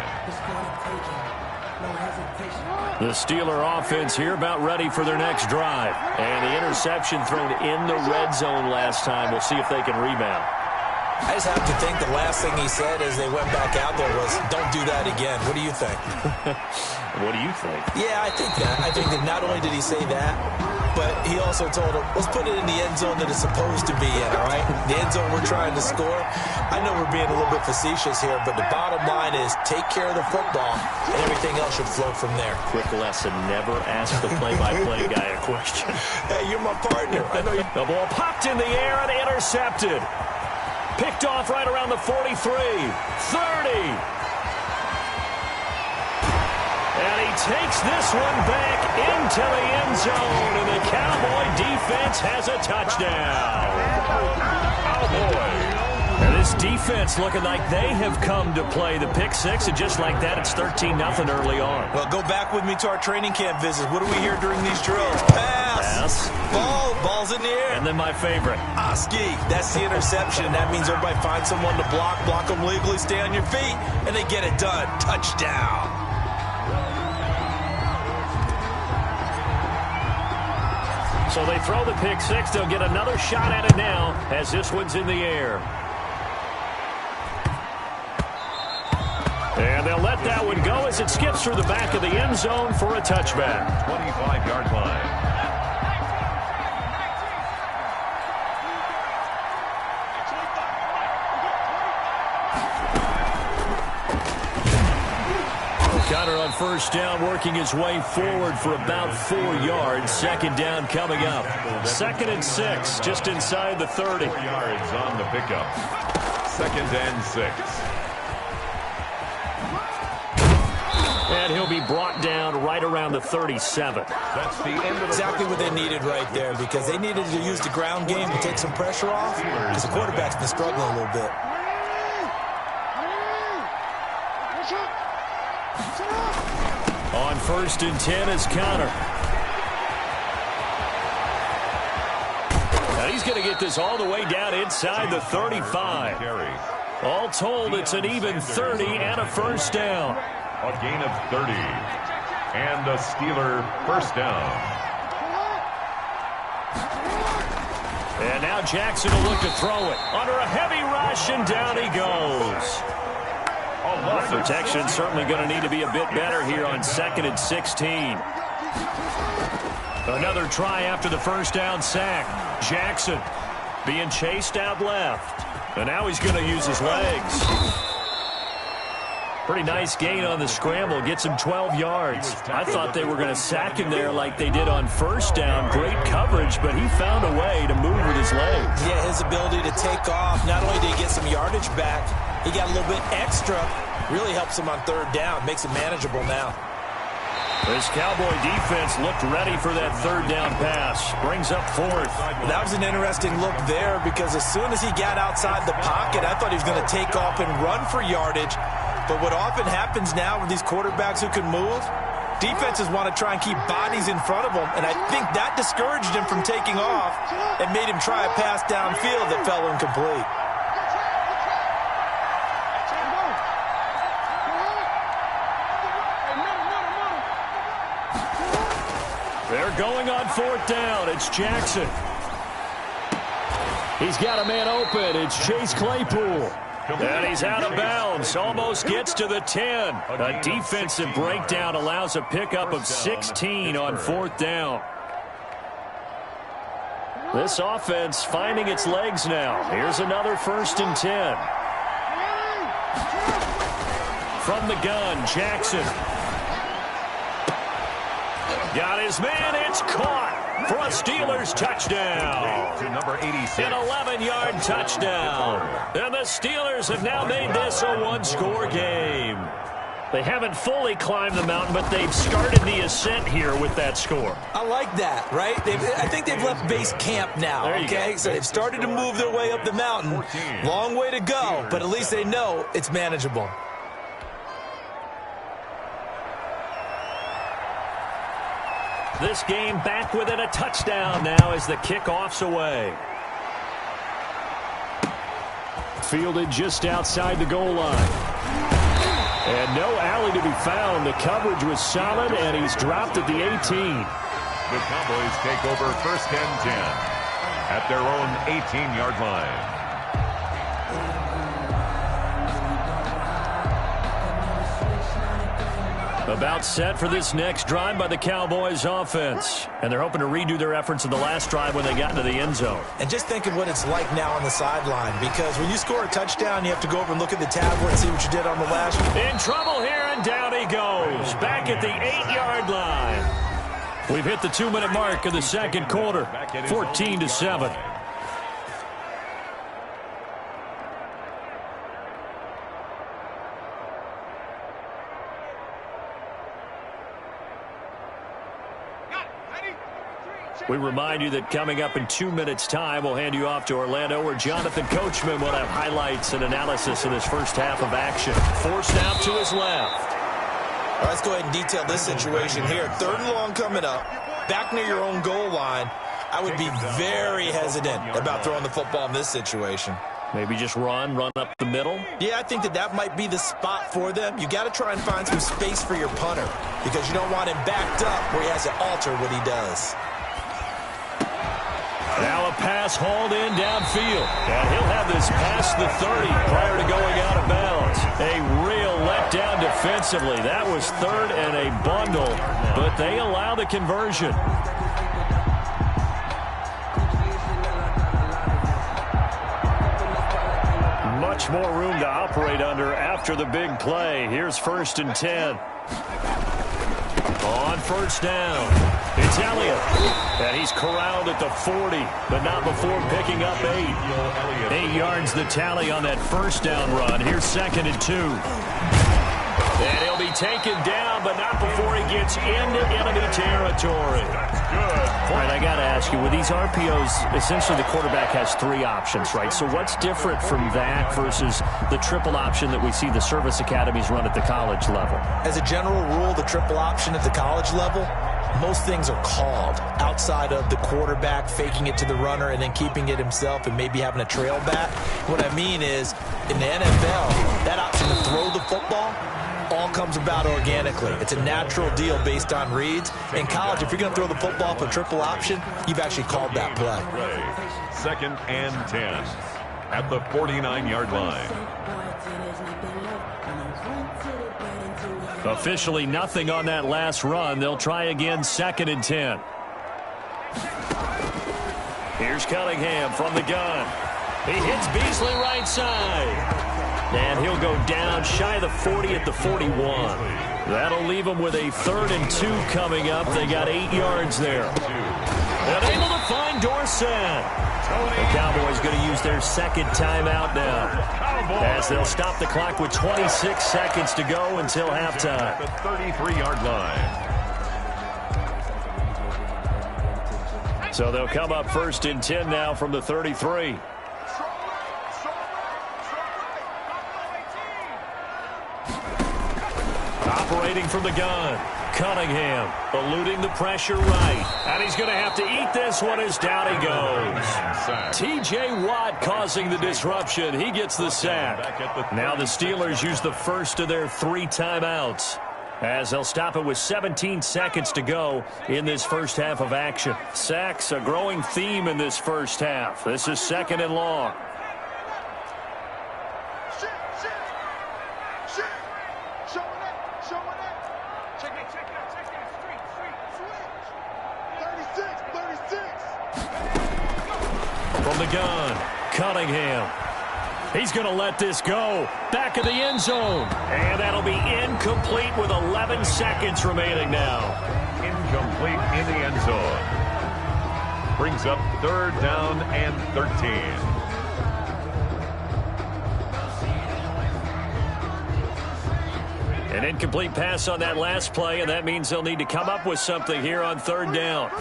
The Steeler offense here about ready for their next drive. And the interception thrown in the red zone last time. We'll see if they can rebound. I just have to think the last thing he said as they went back out there was, don't do that again. What do you think? What do you think? Yeah, I think that. I think that not only did he say that, but he also told him, let's put it in the end zone that it's supposed to be in, all right? The end zone we're trying to score. I know we're being a little bit facetious here, but the bottom line is take care of the football, and everything else should flow from there. Quick lesson, never ask the play-by-play guy a question. Hey, you're my partner. I know you. The ball popped in the air and intercepted. Picked off right around the 43, 30. And he takes this one back into the end zone, and the Cowboy defense has a touchdown. Cowboy. And this defense looking like they have come to play the pick six, and just like that, it's 13-0 early on. Well, go back with me to our training camp visit. What do we hear during these drills? Pass. Ball's in the air. And then my favorite. Ski. That's the interception. That means everybody finds someone to block them legally, stay on your feet, and they get it done. Touchdown. So they throw the pick six. They'll get another shot at it now as this one's in the air. And they'll let let that one go as it skips through the back of the end zone for a touchback. 25-yard line. Connor on first down, working his way forward for about 4 yards. Second down coming up. 2nd and 6, just inside the 30. 4 yards on the pickup. 2nd and 6. And he'll be brought down right around the 37. That's the end of the Exactly what they needed right there, because they needed to use the ground game to take some pressure off, because the quarterback's been struggling a little bit. On 1st and 10 is Connor. And he's going to get this all the way down inside the 35. All told, it's an even 30 and a first down. A gain of 30. And a Steeler first down. And now Jackson will look to throw it. Under a heavy rush, and down he goes. Protection certainly going to need to be a bit better here on 2nd and 16. Another try after the first down sack. Jackson being chased out left. And now he's going to use his legs. Pretty nice gain on the scramble. Gets him 12 yards. I thought they were going to sack him there like they did on first down. Great coverage, but he found a way to move with his legs. Yeah, his ability to take off. Not only did he get some yardage back, he got a little bit extra. Really helps him on 3rd down. Makes it manageable now. This Cowboy defense looked ready for that 3rd down pass. Brings up 4th. That was an interesting look there, because as soon as he got outside the pocket, I thought he was going to take off and run for yardage. But what often happens now with these quarterbacks who can move, defenses want to try and keep bodies in front of them, and I think that discouraged him from taking off and made him try a pass downfield that fell incomplete. They're going on 4th down. It's Jackson. He's got a man open. It's Chase Claypool. And he's out of bounds. Almost gets to the 10. A defensive breakdown allows a pickup of 16 on 4th down. This offense finding its legs now. Here's another 1st and 10. From the gun, Jackson. Got his man. It's caught for a Steelers touchdown. To number 86. An 11-yard touchdown. And the Steelers have now made this a one-score game. They haven't fully climbed the mountain, but they've started the ascent here with that score. I like that, right? I think they've left base camp now, okay? So they've started to move their way up the mountain. 14. Long way to go, but at least they know it's manageable. This game back within a touchdown now as the kickoff's away. Fielded just outside the goal line. And no alley to be found. The coverage was solid, and he's dropped at the 18. The Cowboys take over 1st and 10 at their own 18-yard line. About set for this next drive by the Cowboys offense. And they're hoping to redo their efforts in the last drive when they got into the end zone. And just think of what it's like now on the sideline, because when you score a touchdown, you have to go over and look at the tablet and see what you did on the last one. In trouble here, and down he goes. Back at the 8-yard line. We've hit the 2-minute mark of the second quarter. 14-7. We remind you that coming up in 2 minutes' time, we'll hand you off to Orlando, where Jonathan Coachman will have highlights and analysis of this first half of action. Forced out to his left. All right, let's go ahead and detail this situation here. 3rd and long coming up, back near your own goal line. I would be very hesitant about throwing the football in this situation. Maybe just run up the middle. Yeah, I think that might be the spot for them. You got to try and find some space for your punter, because you don't want him backed up where he has to alter what he does. Now a pass hauled in downfield. And he'll have this past the 30 prior to going out of bounds. A real letdown defensively. That was third and a bundle, but they allow the conversion. Much more room to operate under after the big play. Here's 1st and 10. On first down, it's Elliott. And he's corralled at the 40, but not before picking up 8. 8 yards the tally on that first down run. Here's 2nd and 2. And he'll be taken down, but not before he gets into enemy territory. All right, I got to ask you, with these RPOs, essentially the quarterback has 3 options, right? So what's different from that versus the triple option that we see the service academies run at the college level? As a general rule, the triple option at the college level, most things are called outside of the quarterback faking it to the runner and then keeping it himself and maybe having a trail back. What I mean is, in the NFL, that option to throw the football all comes about organically. It's a natural deal based on reads. In college, if you're going to throw the football for triple option, you've actually called that play. 2nd and 10 at the 49-yard line. Officially nothing on that last run. They'll try again, 2nd and 10. Here's Cunningham from the gun. He hits Beasley right side. And he'll go down shy of the 40 at the 41. That'll leave him with a 3rd and 2 coming up. They got 8 yards there. And able to find Dorsett. The Cowboys going to use their 2nd timeout now, as they'll stop the clock with 26 seconds to go until halftime. The 33-yard line. So they'll come up 1st and 10 now from the 33. Operating from the gun, Cunningham eluding the pressure right. And he's going to have to eat this one as down he goes. T.J. Watt causing the disruption. He gets the sack. Now the Steelers use the first of their 3 timeouts, as they'll stop it with 17 seconds to go in this first half of action. Sacks, a growing theme in this first half. This is 2nd and long. From the gun, Cunningham. He's going to let this go. Back of the end zone. And that'll be incomplete with 11 seconds remaining now. Incomplete in the end zone. Brings up 3rd down and 13. An incomplete pass on that last play, and that means they'll need to come up with something here on 3rd down.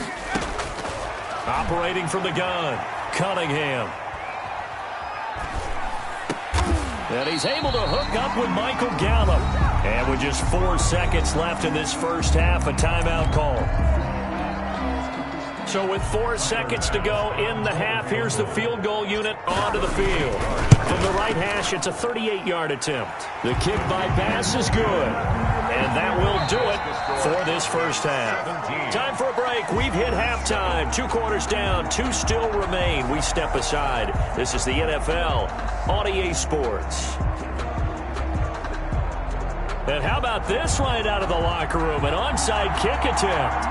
Operating from the gun, Cunningham. And he's able to hook up with Michael Gallup. And with just 4 seconds left in this first half, a timeout call. So with 4 seconds to go in the half, here's the field goal unit onto the field. From the right hash, it's a 38-yard attempt. The kick by Bass is good. And that will do it for this first half. Time for a break. We've hit halftime. 2 quarters down, 2 still remain. We step aside. This is the NFL on EA Sports. And how about this right out of the locker room? An onside kick attempt.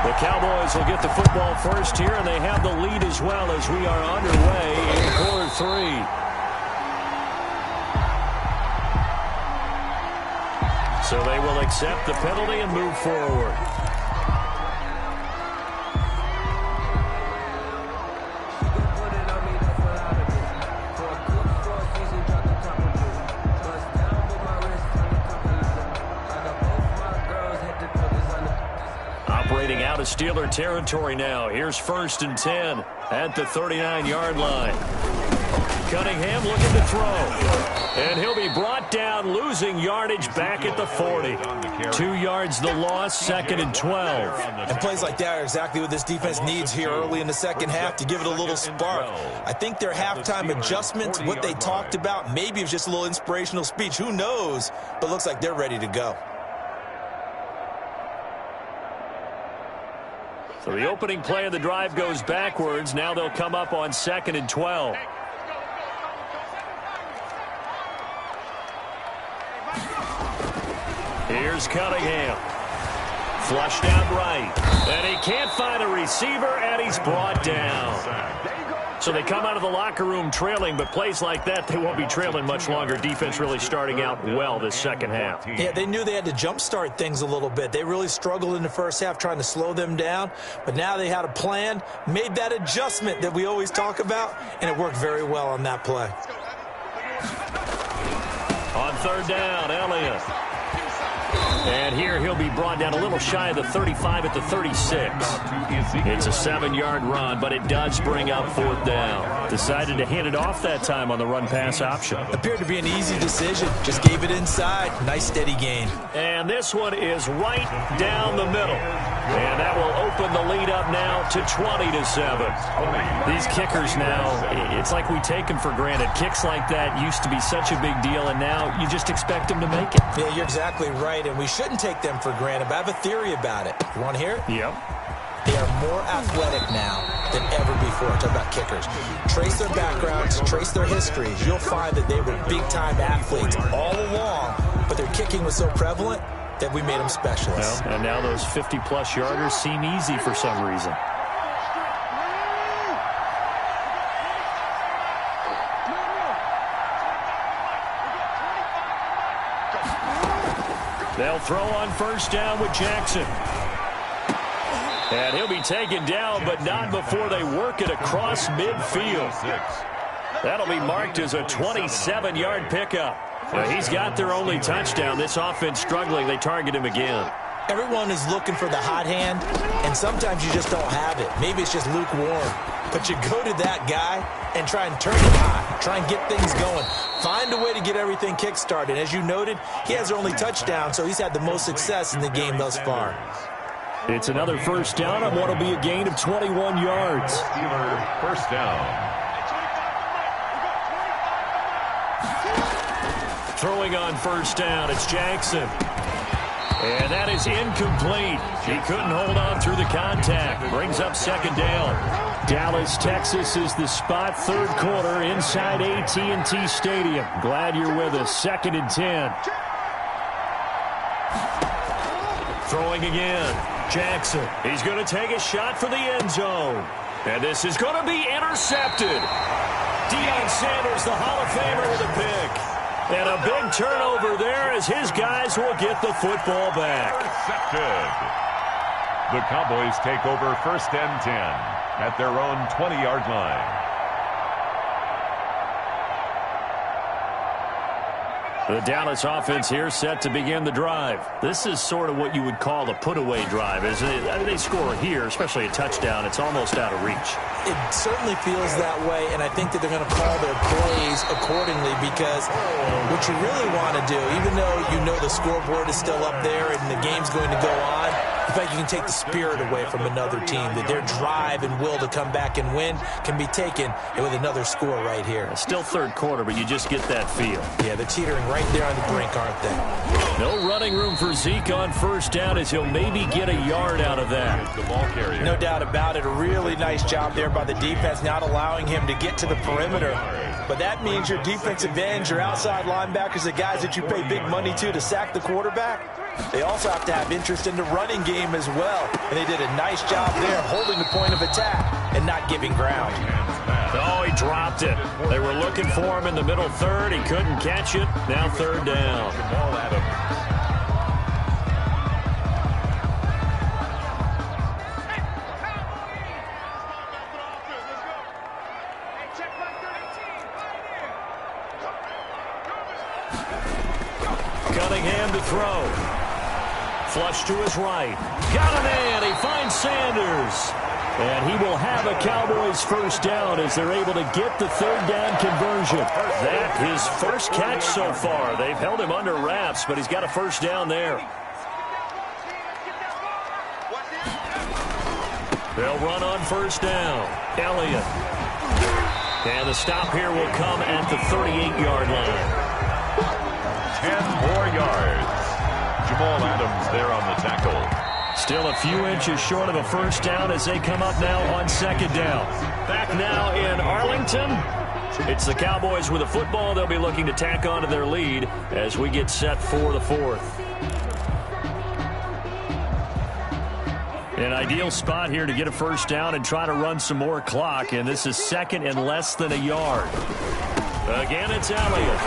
The Cowboys will get the football first here, and they have the lead as well as we are underway in quarter 3. So they will accept the penalty and move forward. Operating out of Steeler territory now. Here's 1st and 10 at the 39-yard line. Cunningham looking to throw. And he'll be brought down, losing yardage back at the 40. 2 yards the loss, 2nd and 12. And plays like that are exactly what this defense needs here early in the second half to give it a little spark. I think their halftime adjustments, what they talked about, maybe it was just a little inspirational speech. Who knows? But looks like they're ready to go. So the opening play of the drive goes backwards. Now they'll come up on 2nd and 12. Here's Cunningham. Flushed out right. And he can't find a receiver, and he's brought down. So they come out of the locker room trailing, but plays like that, they won't be trailing much longer. Defense really starting out well this second half. Yeah, they knew they had to jumpstart things a little bit. They really struggled in the first half trying to slow them down, but now they had a plan, made that adjustment that we always talk about, and it worked very well on that play. On 3rd down, Elliott. And here he'll be brought down a little shy of the 35 at the 36. It's a 7-yard run, but it does bring up 4th down. Decided to hand it off that time on the run-pass option. Appeared to be an easy decision. Just gave it inside. Nice steady gain. And this one is right down the middle. And that will open the lead up now to 20-7. These kickers now, it's like we take them for granted. Kicks like that used to be such a big deal, and now you just expect them to make it. Yeah, you're exactly right, and we shouldn't take them for granted, but I have a theory about it. You want to hear it? Yep. They are more athletic now than ever before. Talk about kickers. Trace their backgrounds, trace their histories. You'll find that they were big-time athletes all along, but their kicking was so prevalent that we made them specialists. Well, and now those 50-plus yarders seem easy for some reason. They'll throw on 1st down with Jackson. And he'll be taken down, but not before they work it across midfield. That'll be marked as a 27-yard pickup. Well, he's got their only touchdown. This offense struggling. They target him again. Everyone is looking for the hot hand, and sometimes you just don't have it. Maybe it's just lukewarm. But you go to that guy and try and turn it hot. Try and get things going. Find a way to get everything kick-started. As you noted, he has their only touchdown, so he's had the most success in the game thus far. It's another 1st down on what will be a gain of 21 yards. Steeler 1st down. Throwing on 1st down, it's Jackson. And that is incomplete. He couldn't hold on through the contact. Brings up 2nd down. Dallas, Texas is the spot. 3rd quarter inside AT&T Stadium. Glad you're with us. 2nd and 10. Throwing again. Jackson. He's going to take a shot for the end zone. And this is going to be intercepted. Deion Sanders, the Hall of Famer, with a pick. And a big turnover there as his guys will get the football back. Intercepted. The Cowboys take over 1st and 10 at their own 20-yard line. The Dallas offense here set to begin the drive. This is sort of what you would call a put-away drive, isn't it? I mean, they score here, especially a touchdown. It's almost out of reach. It certainly feels that way, and I think that they're going to call their plays accordingly because what you really want to do, even though you know the scoreboard is still up there and the game's going to go on, in fact, you can take the spirit away from another team, that their drive and will to come back and win can be taken with another score right here. It's still 3rd quarter, but you just get that feel. Yeah, they're teetering right there on the brink, aren't they? No running room for Zeke on 1st down as he'll maybe get a yard out of that. The ball carrier. No doubt about it. A really nice job there by the defense, not allowing him to get to the perimeter. But that means your defensive ends, your outside linebackers, the guys that you pay big money to sack the quarterback, they also have to have interest in the running game as well. And they did a nice job there holding the point of attack and not giving ground. Oh, he dropped it. They were looking for him in the middle 3rd. He couldn't catch it. Now 3rd down. Jamal Adams. Cunningham to throw. Flush to his right. Got a man. He finds Sanders. And he will have a Cowboys 1st down as they're able to get the 3rd down conversion. That his 1st catch so far. They've held him under wraps, but he's got a 1st down there. They'll run on 1st down. Elliott. And the stop here will come at the 38-yard line. 10 more yards. Jamal Adams there on the tackle. Still a few inches short of a first down as they come up now on second down. Back now in Arlington. It's the Cowboys with the football. They'll be looking to tack on to their lead as we get set for the fourth. An ideal spot here to get a first down and try to run some more clock, and this is second and less than a yard. Again, it's Elliott.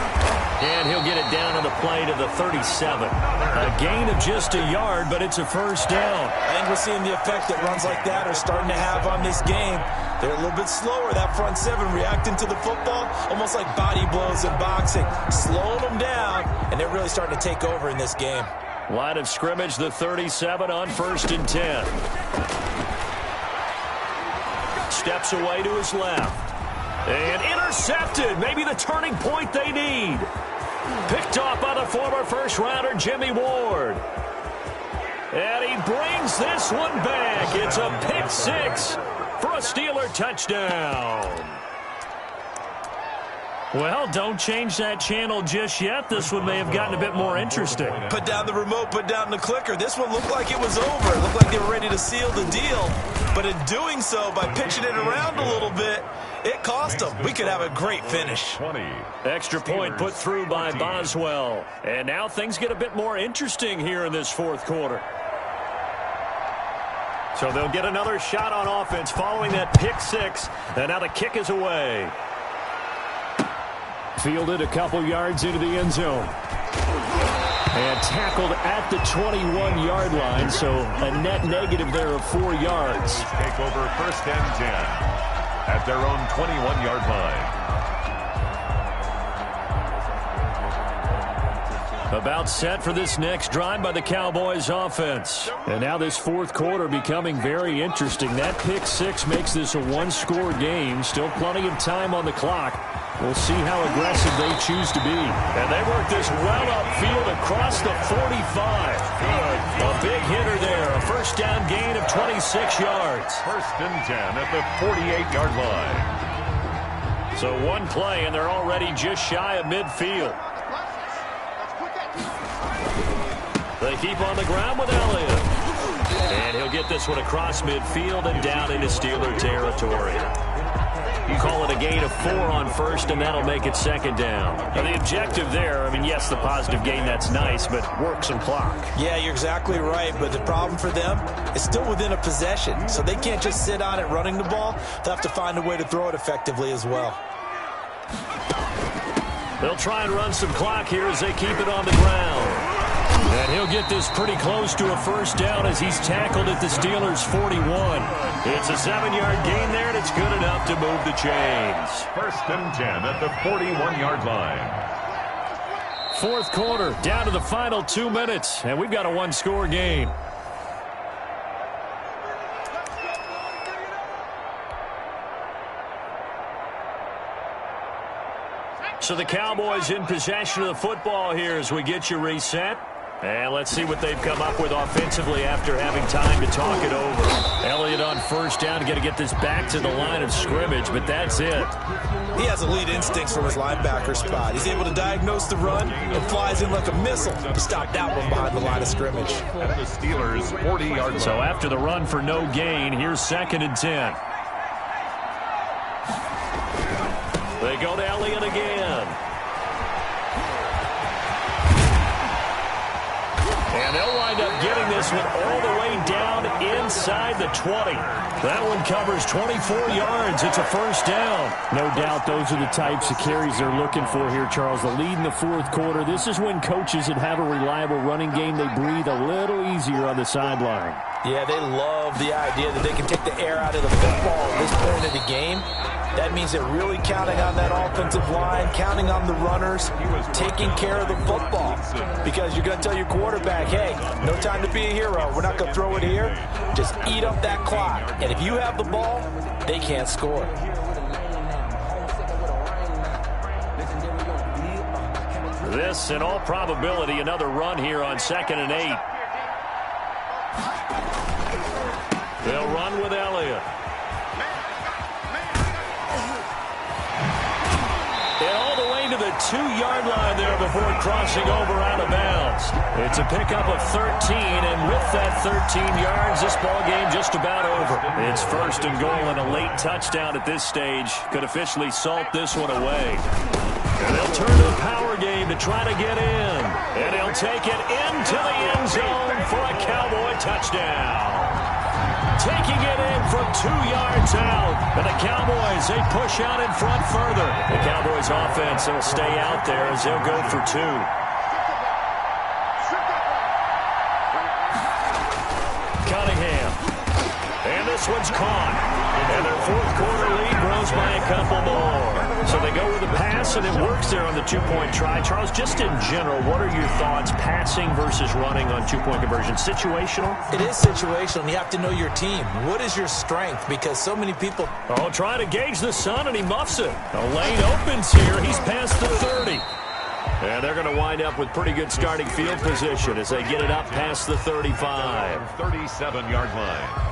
And he'll get it down on the play to the 37. A gain of just a yard, but it's a first down. I think we're seeing the effect that runs like that are starting to have on this game. They're a little bit slower, that front seven, reacting to the football, almost like body blows in boxing, slowing them down, and they're really starting to take over in this game. Line of scrimmage, the 37 on 1st and 10. Steps away to his left. And intercepted. Maybe the turning point they need. Picked off by the former first-rounder Jimmy Ward. And he brings this one back. It's a pick six for a Steeler touchdown. Well, don't change that channel just yet. This one may have gotten a bit more interesting. Put down the remote, put down the clicker. This one looked like it was over. It looked like they were ready to seal the deal. But in doing so, by pitching it around a little bit, it cost them. We could have a great finish. 20. Extra point put through by Boswell. And now things get a bit more interesting here in this fourth quarter. So they'll get another shot on offense following that pick six. And now the kick is away. Fielded a couple yards into the end zone. And tackled at the 21-yard line, so a net negative there of 4 yards. Take over 1st and 10 at their own 21-yard line. About set for this next drive by the Cowboys offense. And now this fourth quarter becoming very interesting. That pick six makes this a one-score game. Still plenty of time on the clock. We'll see how aggressive they choose to be. And they work this well upfield across the 45. Good. A big hitter there. A first down gain of 26 yards. 1st and 10 at the 48-yard line. So one play, and they're already just shy of midfield. They keep on the ground with Elliott. And he'll get this one across midfield and down into Steeler territory. You call it a gain of 4 on first, and that'll make it second down. And the objective there, I mean, yes, the positive gain, that's nice, but work some clock. Yeah, you're exactly right, but the problem for them is still within a possession, so they can't just sit on it running the ball. They'll have to find a way to throw it effectively as well. They'll try and run some clock here as they keep it on the ground. And he'll get this pretty close to a first down as he's tackled at the Steelers' 41. It's a 7-yard gain there, and it's good enough to move the chains. 1st and 10 at the 41-yard line. Fourth quarter, down to the final 2 minutes, and we've got a one-score game. So the Cowboys in possession of the football here as we get you reset. And let's see what they've come up with offensively after having time to talk it over. Elliott on first down, got to get this back to the line of scrimmage, but that's it. He has elite instincts from his linebacker spot. He's able to diagnose the run and flies in like a missile to stop that one behind the line of scrimmage. At the Steelers' 40-yard line. So after the run for no gain, here's 2nd and 10. They go to Elliott again. And they'll wind up getting this one all the way down inside the 20. That one covers 24 yards. It's a first down. No doubt those are the types of carries they're looking for here, Charles. The lead in the fourth quarter. This is when coaches that have a reliable running game, they breathe a little easier on the sideline. Yeah, they love the idea that they can take the air out of the football at this point of the game. That means they're really counting on that offensive line, counting on the runners, taking care of the football. Because you're going to tell your quarterback, hey, no time to be a hero. We're not going to throw it here. Just eat up that clock. And if you have the ball, they can't score. This, in all probability, another run here on 2nd and 8. They'll run with Elliott. And all the way to the 2-yard line there before crossing over out of bounds. It's a pickup of 13, and with that 13 yards, this ball game just about over. It's 1st and goal, and a late touchdown at this stage could officially salt this one away. And they'll turn to the power game to try to get in. And he'll take it into the end zone for a Cowboy touchdown. Taking it in from 2 yards out. And the Cowboys, they push out in front further. The Cowboys offense will stay out there as they'll go for 2. Cunningham. And this one's caught. And their 4th quarter lead grows by a couple more. So they go with a pass, and it works there on the 2-point try. Charles, just in general, what are your thoughts, passing versus running on 2-point conversion? Situational? It is situational, and you have to know your team. What is your strength? Because so many people... Oh, trying to gauge the sun, and he muffs it. A lane opens here. He's past the 30. And they're going to wind up with pretty good starting field position as they get it up past the 35. 37-yard line.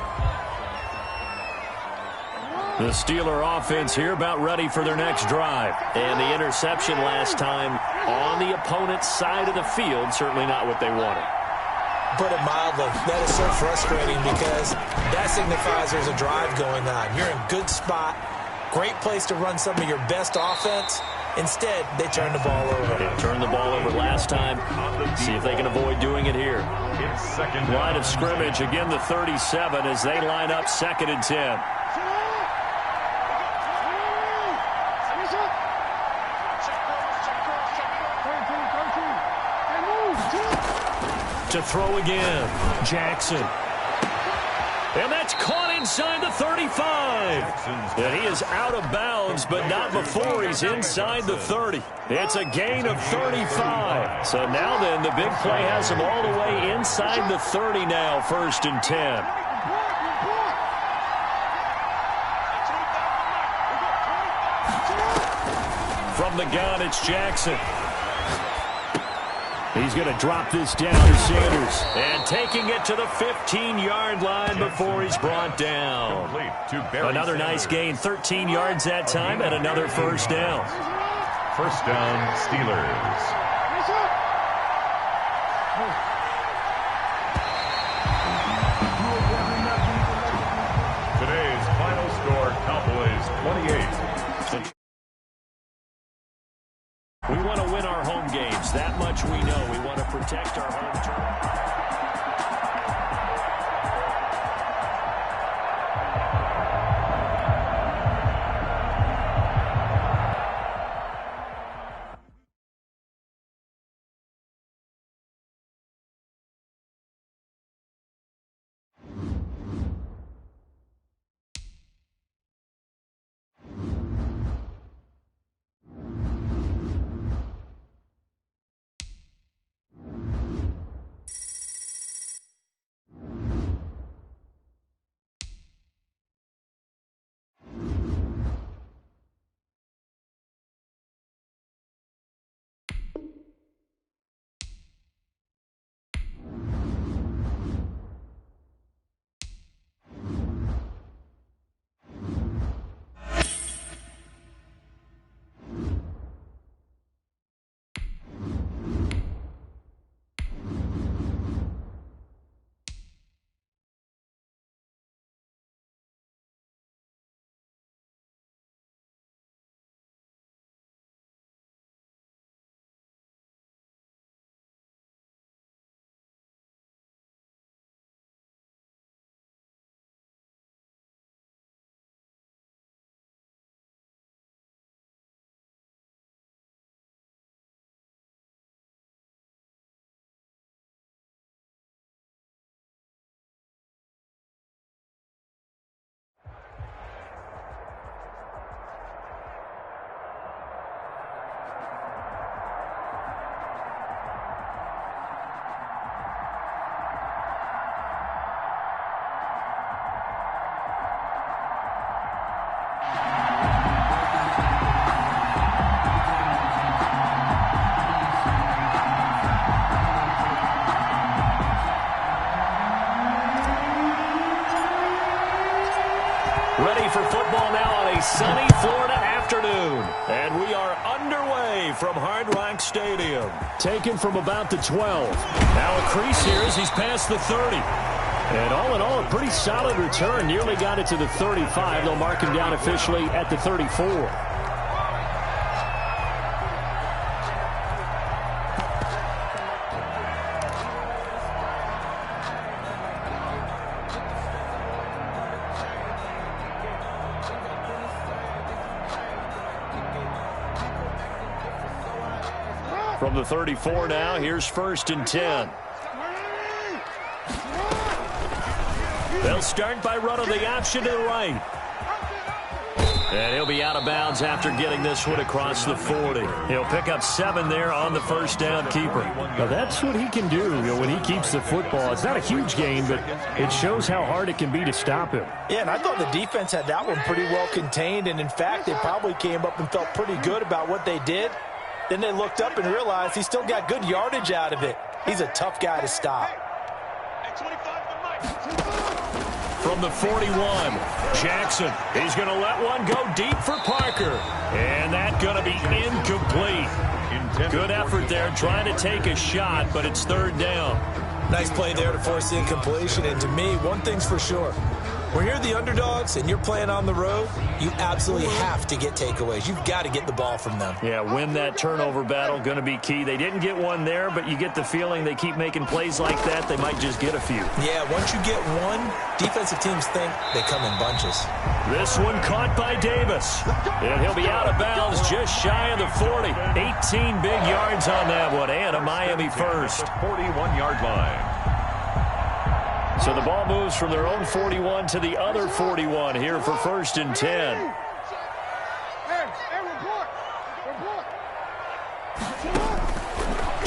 The Steeler offense here about ready for their next drive. And the interception last time on the opponent's side of the field, certainly not what they wanted. Put it mildly, that is so frustrating because that signifies there's a drive going on. You're in a good spot, great place to run some of your best offense. Instead, they turn the ball over. They turned the ball over last time. See if they can avoid doing it here. Line of scrimmage, again the 37 as they line up 2nd and 10. To throw again, Jackson. And that's caught inside the 35. And he is out of bounds, but not before he's inside the 30. It's a gain of 35. So now then, the big play has him all the way inside the 30 now, 1st and 10. From the gun, it's Jackson. He's going to drop this down to Sanders. And taking it to the 15-yard line before he's brought down. Another nice gain, 13 yards that time, and another 1st down. 1st down, Steelers. Today's final score, Cowboys 28. We want to win our home games. That much we know. We want to protect our home turf. Ready for football now on a sunny Florida afternoon. afternoon. And we are underway from Hard Rock Stadium. Taken from about the 12. Now a crease here as he's past the 30. And all in all, a pretty solid return. Nearly got it to the 35. They'll mark him down officially at the 34. From the 34 now, here's 1st and 10. They'll start by running the option to the right. And he'll be out of bounds after getting this one across the 40. He'll pick up 7 there on the first down keeper. Now that's what he can do, when he keeps the football. It's not a huge gain, but it shows how hard it can be to stop him. Yeah, and I thought the defense had that one pretty well contained. And, in fact, they probably came up and felt pretty good about what they did. Then they looked up and realized he still got good yardage out of it. He's a tough guy to stop. From the 41, Jackson. He's going to let one go deep for Parker. And that's going to be incomplete. Good effort there trying to take a shot, but it's 3rd down. Nice play there to force the incompletion. And to me, one thing's for sure. When you're the underdogs and you're playing on the road, you absolutely have to get takeaways. You've got to get the ball from them. Yeah, win that turnover battle, going to be key. They didn't get one there, but you get the feeling they keep making plays like that, they might just get a few. Yeah, once you get one, defensive teams think they come in bunches. This one caught by Davis. And he'll be out of bounds just shy of the 40. 18 big yards on that one, and a Miami first. 41-yard line. So the ball moves from their own 41 to the other 41 here for 1st and 10.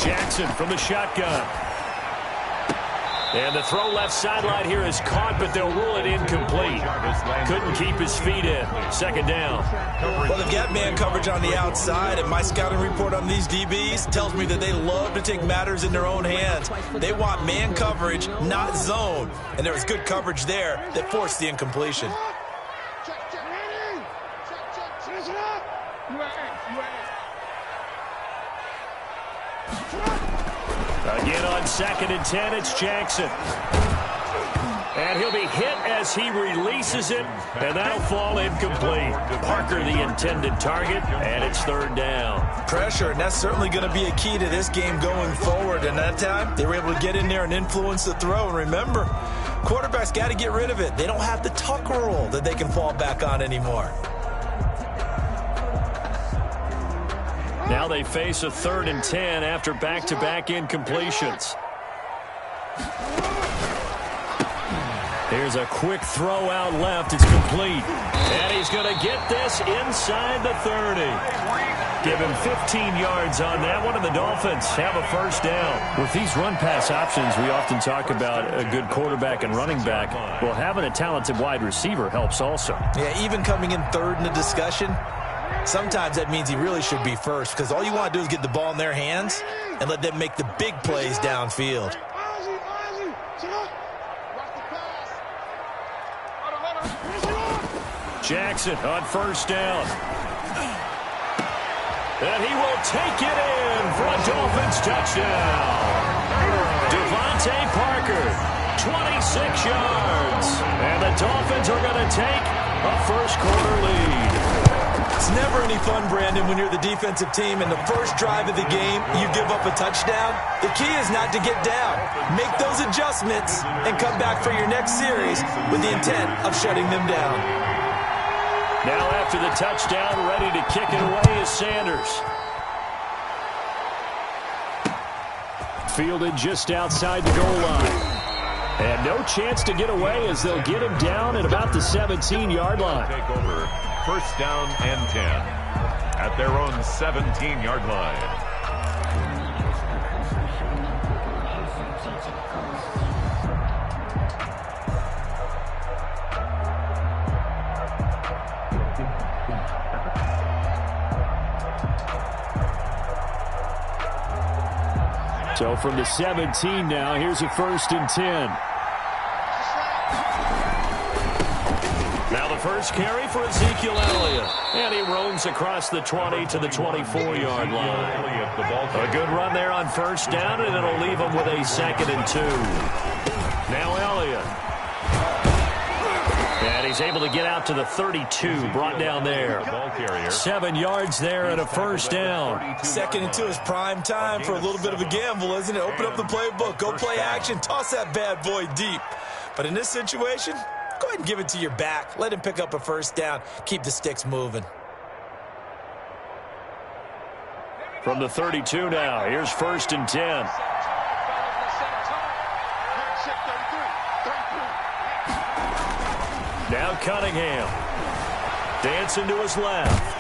Jackson from the shotgun. And the throw left sideline here is caught, but they'll rule it incomplete. Couldn't keep his feet in. 2nd down. Well, they've got man coverage on the outside, and my scouting report on these DBs tells me that they love to take matters in their own hands. They want man coverage, not zone. And there was good coverage there that forced the incompletion. Again on 2nd and 10, it's Jackson. And he'll be hit as he releases it, and that'll fall incomplete. Parker, the intended target, and it's 3rd down. Pressure, and that's certainly going to be a key to this game going forward. And that time, they were able to get in there and influence the throw. And remember, quarterbacks got to get rid of it. They don't have the tuck rule that they can fall back on anymore. Now they face a 3rd and 10 after back-to-back incompletions. Here's a quick throw out left. It's complete. And he's going to get this inside the 30. Give him 15 yards on that one, and the Dolphins have a 1st down. With these run-pass options, we often talk about a good quarterback and running back. Well, having a talented wide receiver helps also. Yeah, even coming in 3rd in the discussion, sometimes that means he really should be first, because all you want to do is get the ball in their hands and let them make the big plays downfield. Jackson on 1st down. And he will take it in for a Dolphins touchdown. Devontae Parker, 26 yards. And the Dolphins are going to take a 1st-quarter lead. It's never any fun, Brandon, when you're the defensive team and the first drive of the game, you give up a touchdown. The key is not to get down. Make those adjustments and come back for your next series with the intent of shutting them down. Now after the touchdown, ready to kick it away is Sanders. Fielded just outside the goal line. And no chance to get away as they'll get him down at about the 17-yard line. Take over 1st down and 10 at their own 17-yard line. So from the 17 now, here's a 1st and 10. Now the first carry for Ezekiel Elliott. And he roams across the 20 to the 24-yard line. A good run there on first down, and it'll leave him with a 2nd and 2. Now Elliott. And he's able to get out to the 32, brought down there. 7 yards there and a first down. 2nd and 2 is prime time for a little bit of a gamble, isn't it? Open up the playbook, go play action, toss that bad boy deep. But in this situation, go ahead and give it to your back. Let him pick up a first down. Keep the sticks moving. From the 32 now, here's 1st and 10. Now Cunningham. Dancing to his left.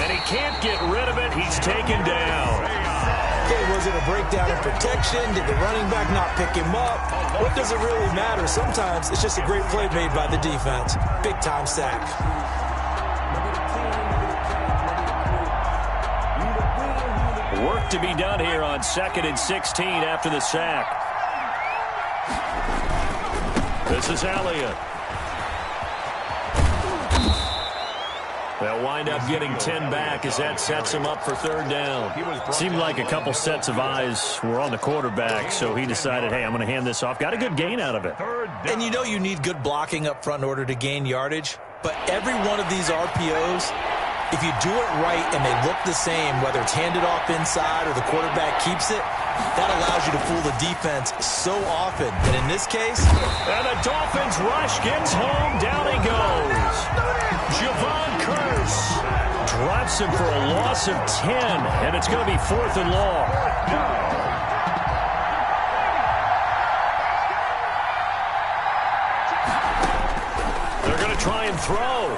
And he can't get rid of it. He's taken down. Okay, was it a breakdown in protection? Did the running back not pick him up? What does it really matter? Sometimes it's just a great play made by the defense. Big-time sack. Work to be done here on 2nd and 16 after the sack. This is Elliott. They'll wind up getting 10 back as that sets him up for 3rd down. Seemed like a couple sets of eyes were on the quarterback, so he decided, hey, I'm going to hand this off. Got a good gain out of it. And you know you need good blocking up front in order to gain yardage. But every one of these RPOs, if you do it right and they look the same, whether it's handed off inside or the quarterback keeps it, that allows you to fool the defense so often. And in this case... And the Dolphins rush gets home. Down he goes. Javon Curse drops him for a loss of 10. And it's going to be 4th and long. They're going to try and throw.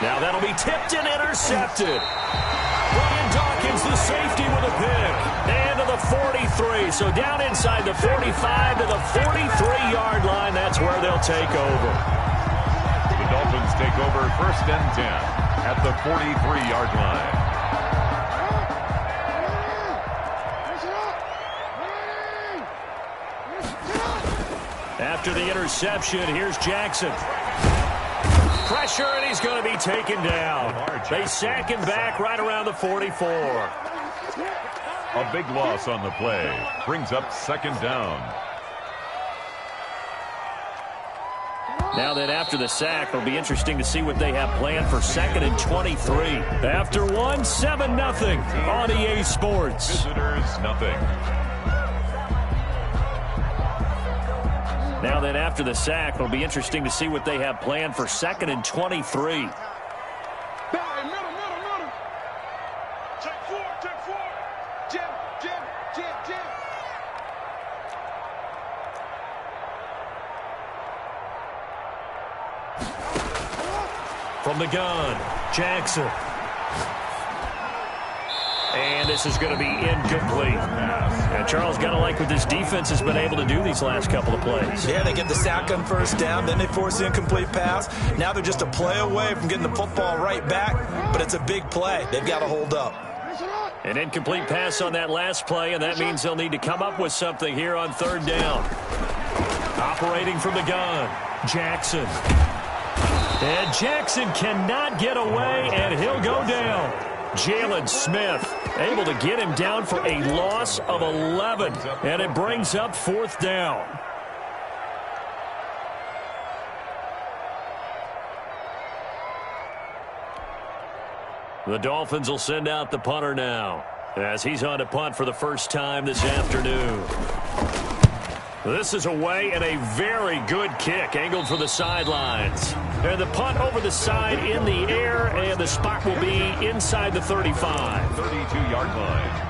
Now that'll be tipped and intercepted. Brian Dawkins, the safety, with a pick. And to the 43. So down inside the 45 to the 43-yard line. That's where they'll take over. The Dolphins take over 1st and 10 at the 43-yard line. After the interception, here's Jackson. Pressure, and he's going to be taken down. They sack him back right around the 44. A big loss on the play. Brings up 2nd down. Now that after the sack, it'll be interesting to see what they have planned for 2nd and 23. After 1, 7-0 on EA Sports. Visitors, nothing. Now that after the sack, it'll be interesting to see what they have planned for 2nd and 23. From the gun, Jackson. And this is going to be incomplete. And Charles, got to like what this defense has been able to do these last couple of plays. Yeah, they get the sack on first down, then they force the incomplete pass. Now they're just a play away from getting the football right back, but it's a big play. They've got to hold up. An incomplete pass on that last play, and that means they'll need to come up with something here on 3rd down. Operating from the gun, Jackson. And Jackson cannot get away, and he'll go down. Jalen Smith able to get him down for a loss of 11, and it brings up 4th down. The Dolphins will send out the punter now, as he's on to punt for the first time this afternoon. This is away, and a very good kick angled for the sidelines. And the punt over the side in the air, and the spot will be inside the 35. 32-yard line.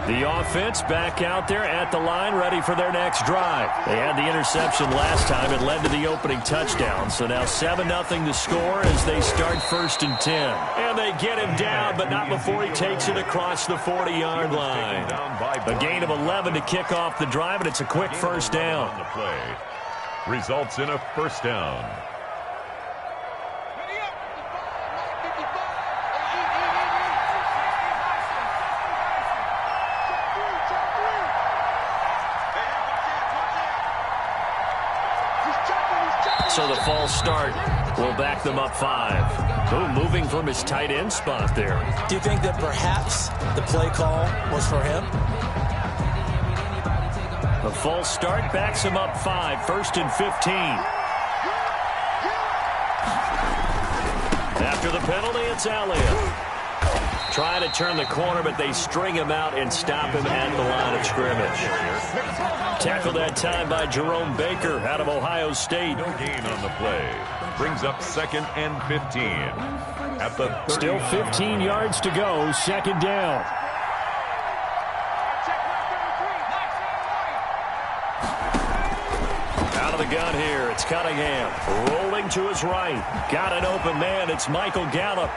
The offense back out there at the line, ready for their next drive. They had the interception last time. It led to the opening touchdown. So now 7-0 the score as they start 1st and 10. And they get him down, but not before he takes it across the 40-yard line. A gain of 11 to kick off the drive, and it's a quick first down. On the play results in a first down. So the false start will back them up 5. Boom, moving from his tight end spot there. Do you think that perhaps the play call was for him? The false start backs him up 5, 1st and 15. After the penalty, it's Elliott. Trying to turn the corner, but they string him out and stop him at the line of scrimmage. Tackled that time by Jerome Baker out of Ohio State. No gain on the play. Brings up 2nd and 15. At the 30. Still 15 yards to go, 2nd down. Out of the gun here, it's Cunningham. Rolling to his right. Got an open man, it's Michael Gallup.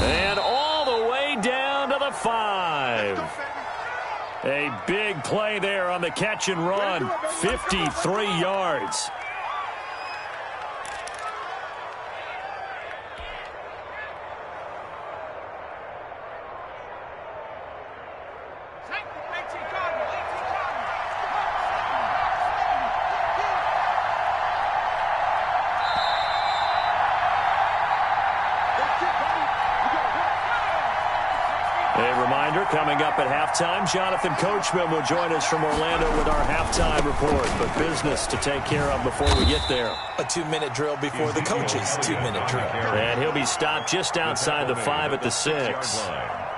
And all the way down to the 5. A big play there on the catch and run. 53 yards. Coming up at halftime, Jonathan Coachman will join us from Orlando with our halftime report. But business to take care of before we get there. A 2-minute drill before the coach's 2-minute drill. And he'll be stopped just outside the 5 at the 6.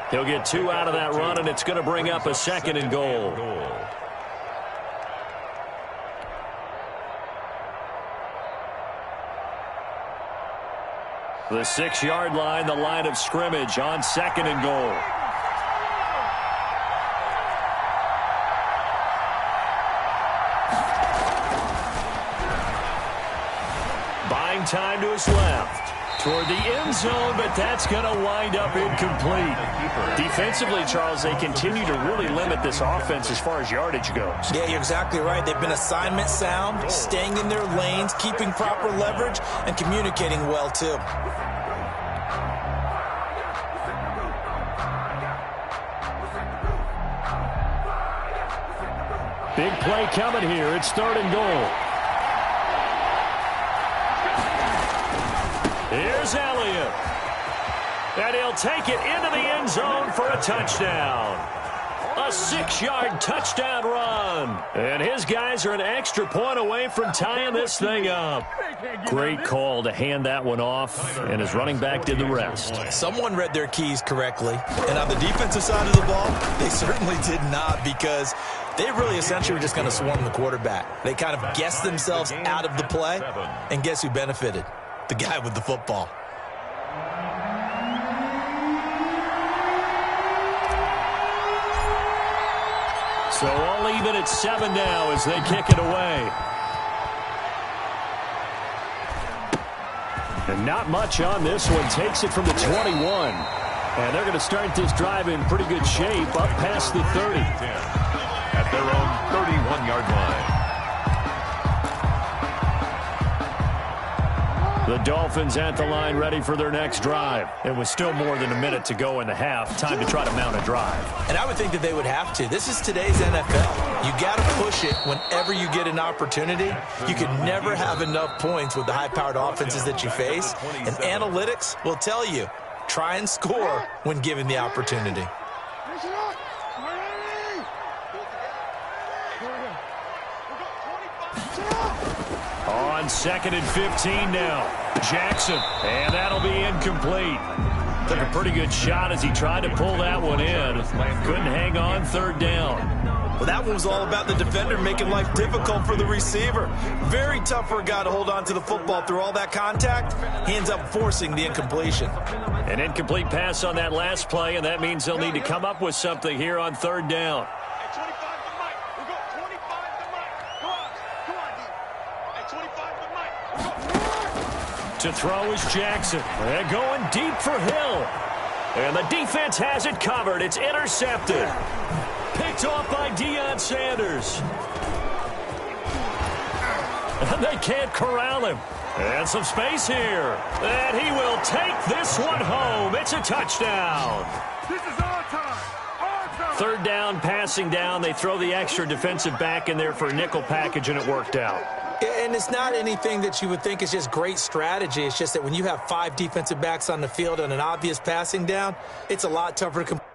He'll get 2 out of that run, and it's going to bring up a 2nd and goal. The 6-yard line, the line of scrimmage on 2nd and goal. Time to his left toward the end zone, but that's going to wind up incomplete. Defensively, Charles, they continue to really limit this offense as far as yardage goes. Yeah, you're exactly right. They've been assignment sound, staying in their lanes, keeping proper leverage, and communicating well, too. Big play coming here. It's 3rd and goal. Here's Elliott. And he'll take it into the end zone for a touchdown. A 6-yard touchdown run. And his guys are an extra point away from tying this thing up. Great call to hand that one off, and his running back did the rest. Someone read their keys correctly. And on the defensive side of the ball, they certainly did not, because they really essentially were just going to swarm the quarterback. They kind of guessed themselves out of the play, and guess who benefited? The guy with the football. So all even at 7 now as they kick it away. And not much on this one. Takes it from the 21. And they're going to start this drive in pretty good shape up past the 30. At their own 31-yard line. The Dolphins at the line ready for their next drive. It was still more than a minute to go in the half. Time to try to mount a drive. And I would think that they would have to. This is today's NFL. You got to push it whenever you get an opportunity. You can never have enough points with the high-powered offenses that you face. And analytics will tell you, try and score when given the opportunity. On 2nd and 15 now. Jackson, and that'll be incomplete. Took a pretty good shot as he tried to pull that one in. Couldn't hang on, 3rd down. Well, that one was all about the defender making life difficult for the receiver. Very tough for a guy to hold on to the football through all that contact. He ends up forcing the incompletion. An incomplete pass on that last play, and that means they'll need to come up with something here on 3rd down. To throw is Jackson. They're going deep for Hill. And the defense has it covered. It's intercepted. Picked off by Deion Sanders. And they can't corral him. And some space here. And he will take this one home. It's a touchdown. This is our time. Our time. Third down, passing down. They throw the extra defensive back in there for a nickel package, and it worked out. And it's not anything that you would think is just great strategy. It's just that when you have 5 defensive backs on the field and an obvious passing down, it's a lot tougher to complete.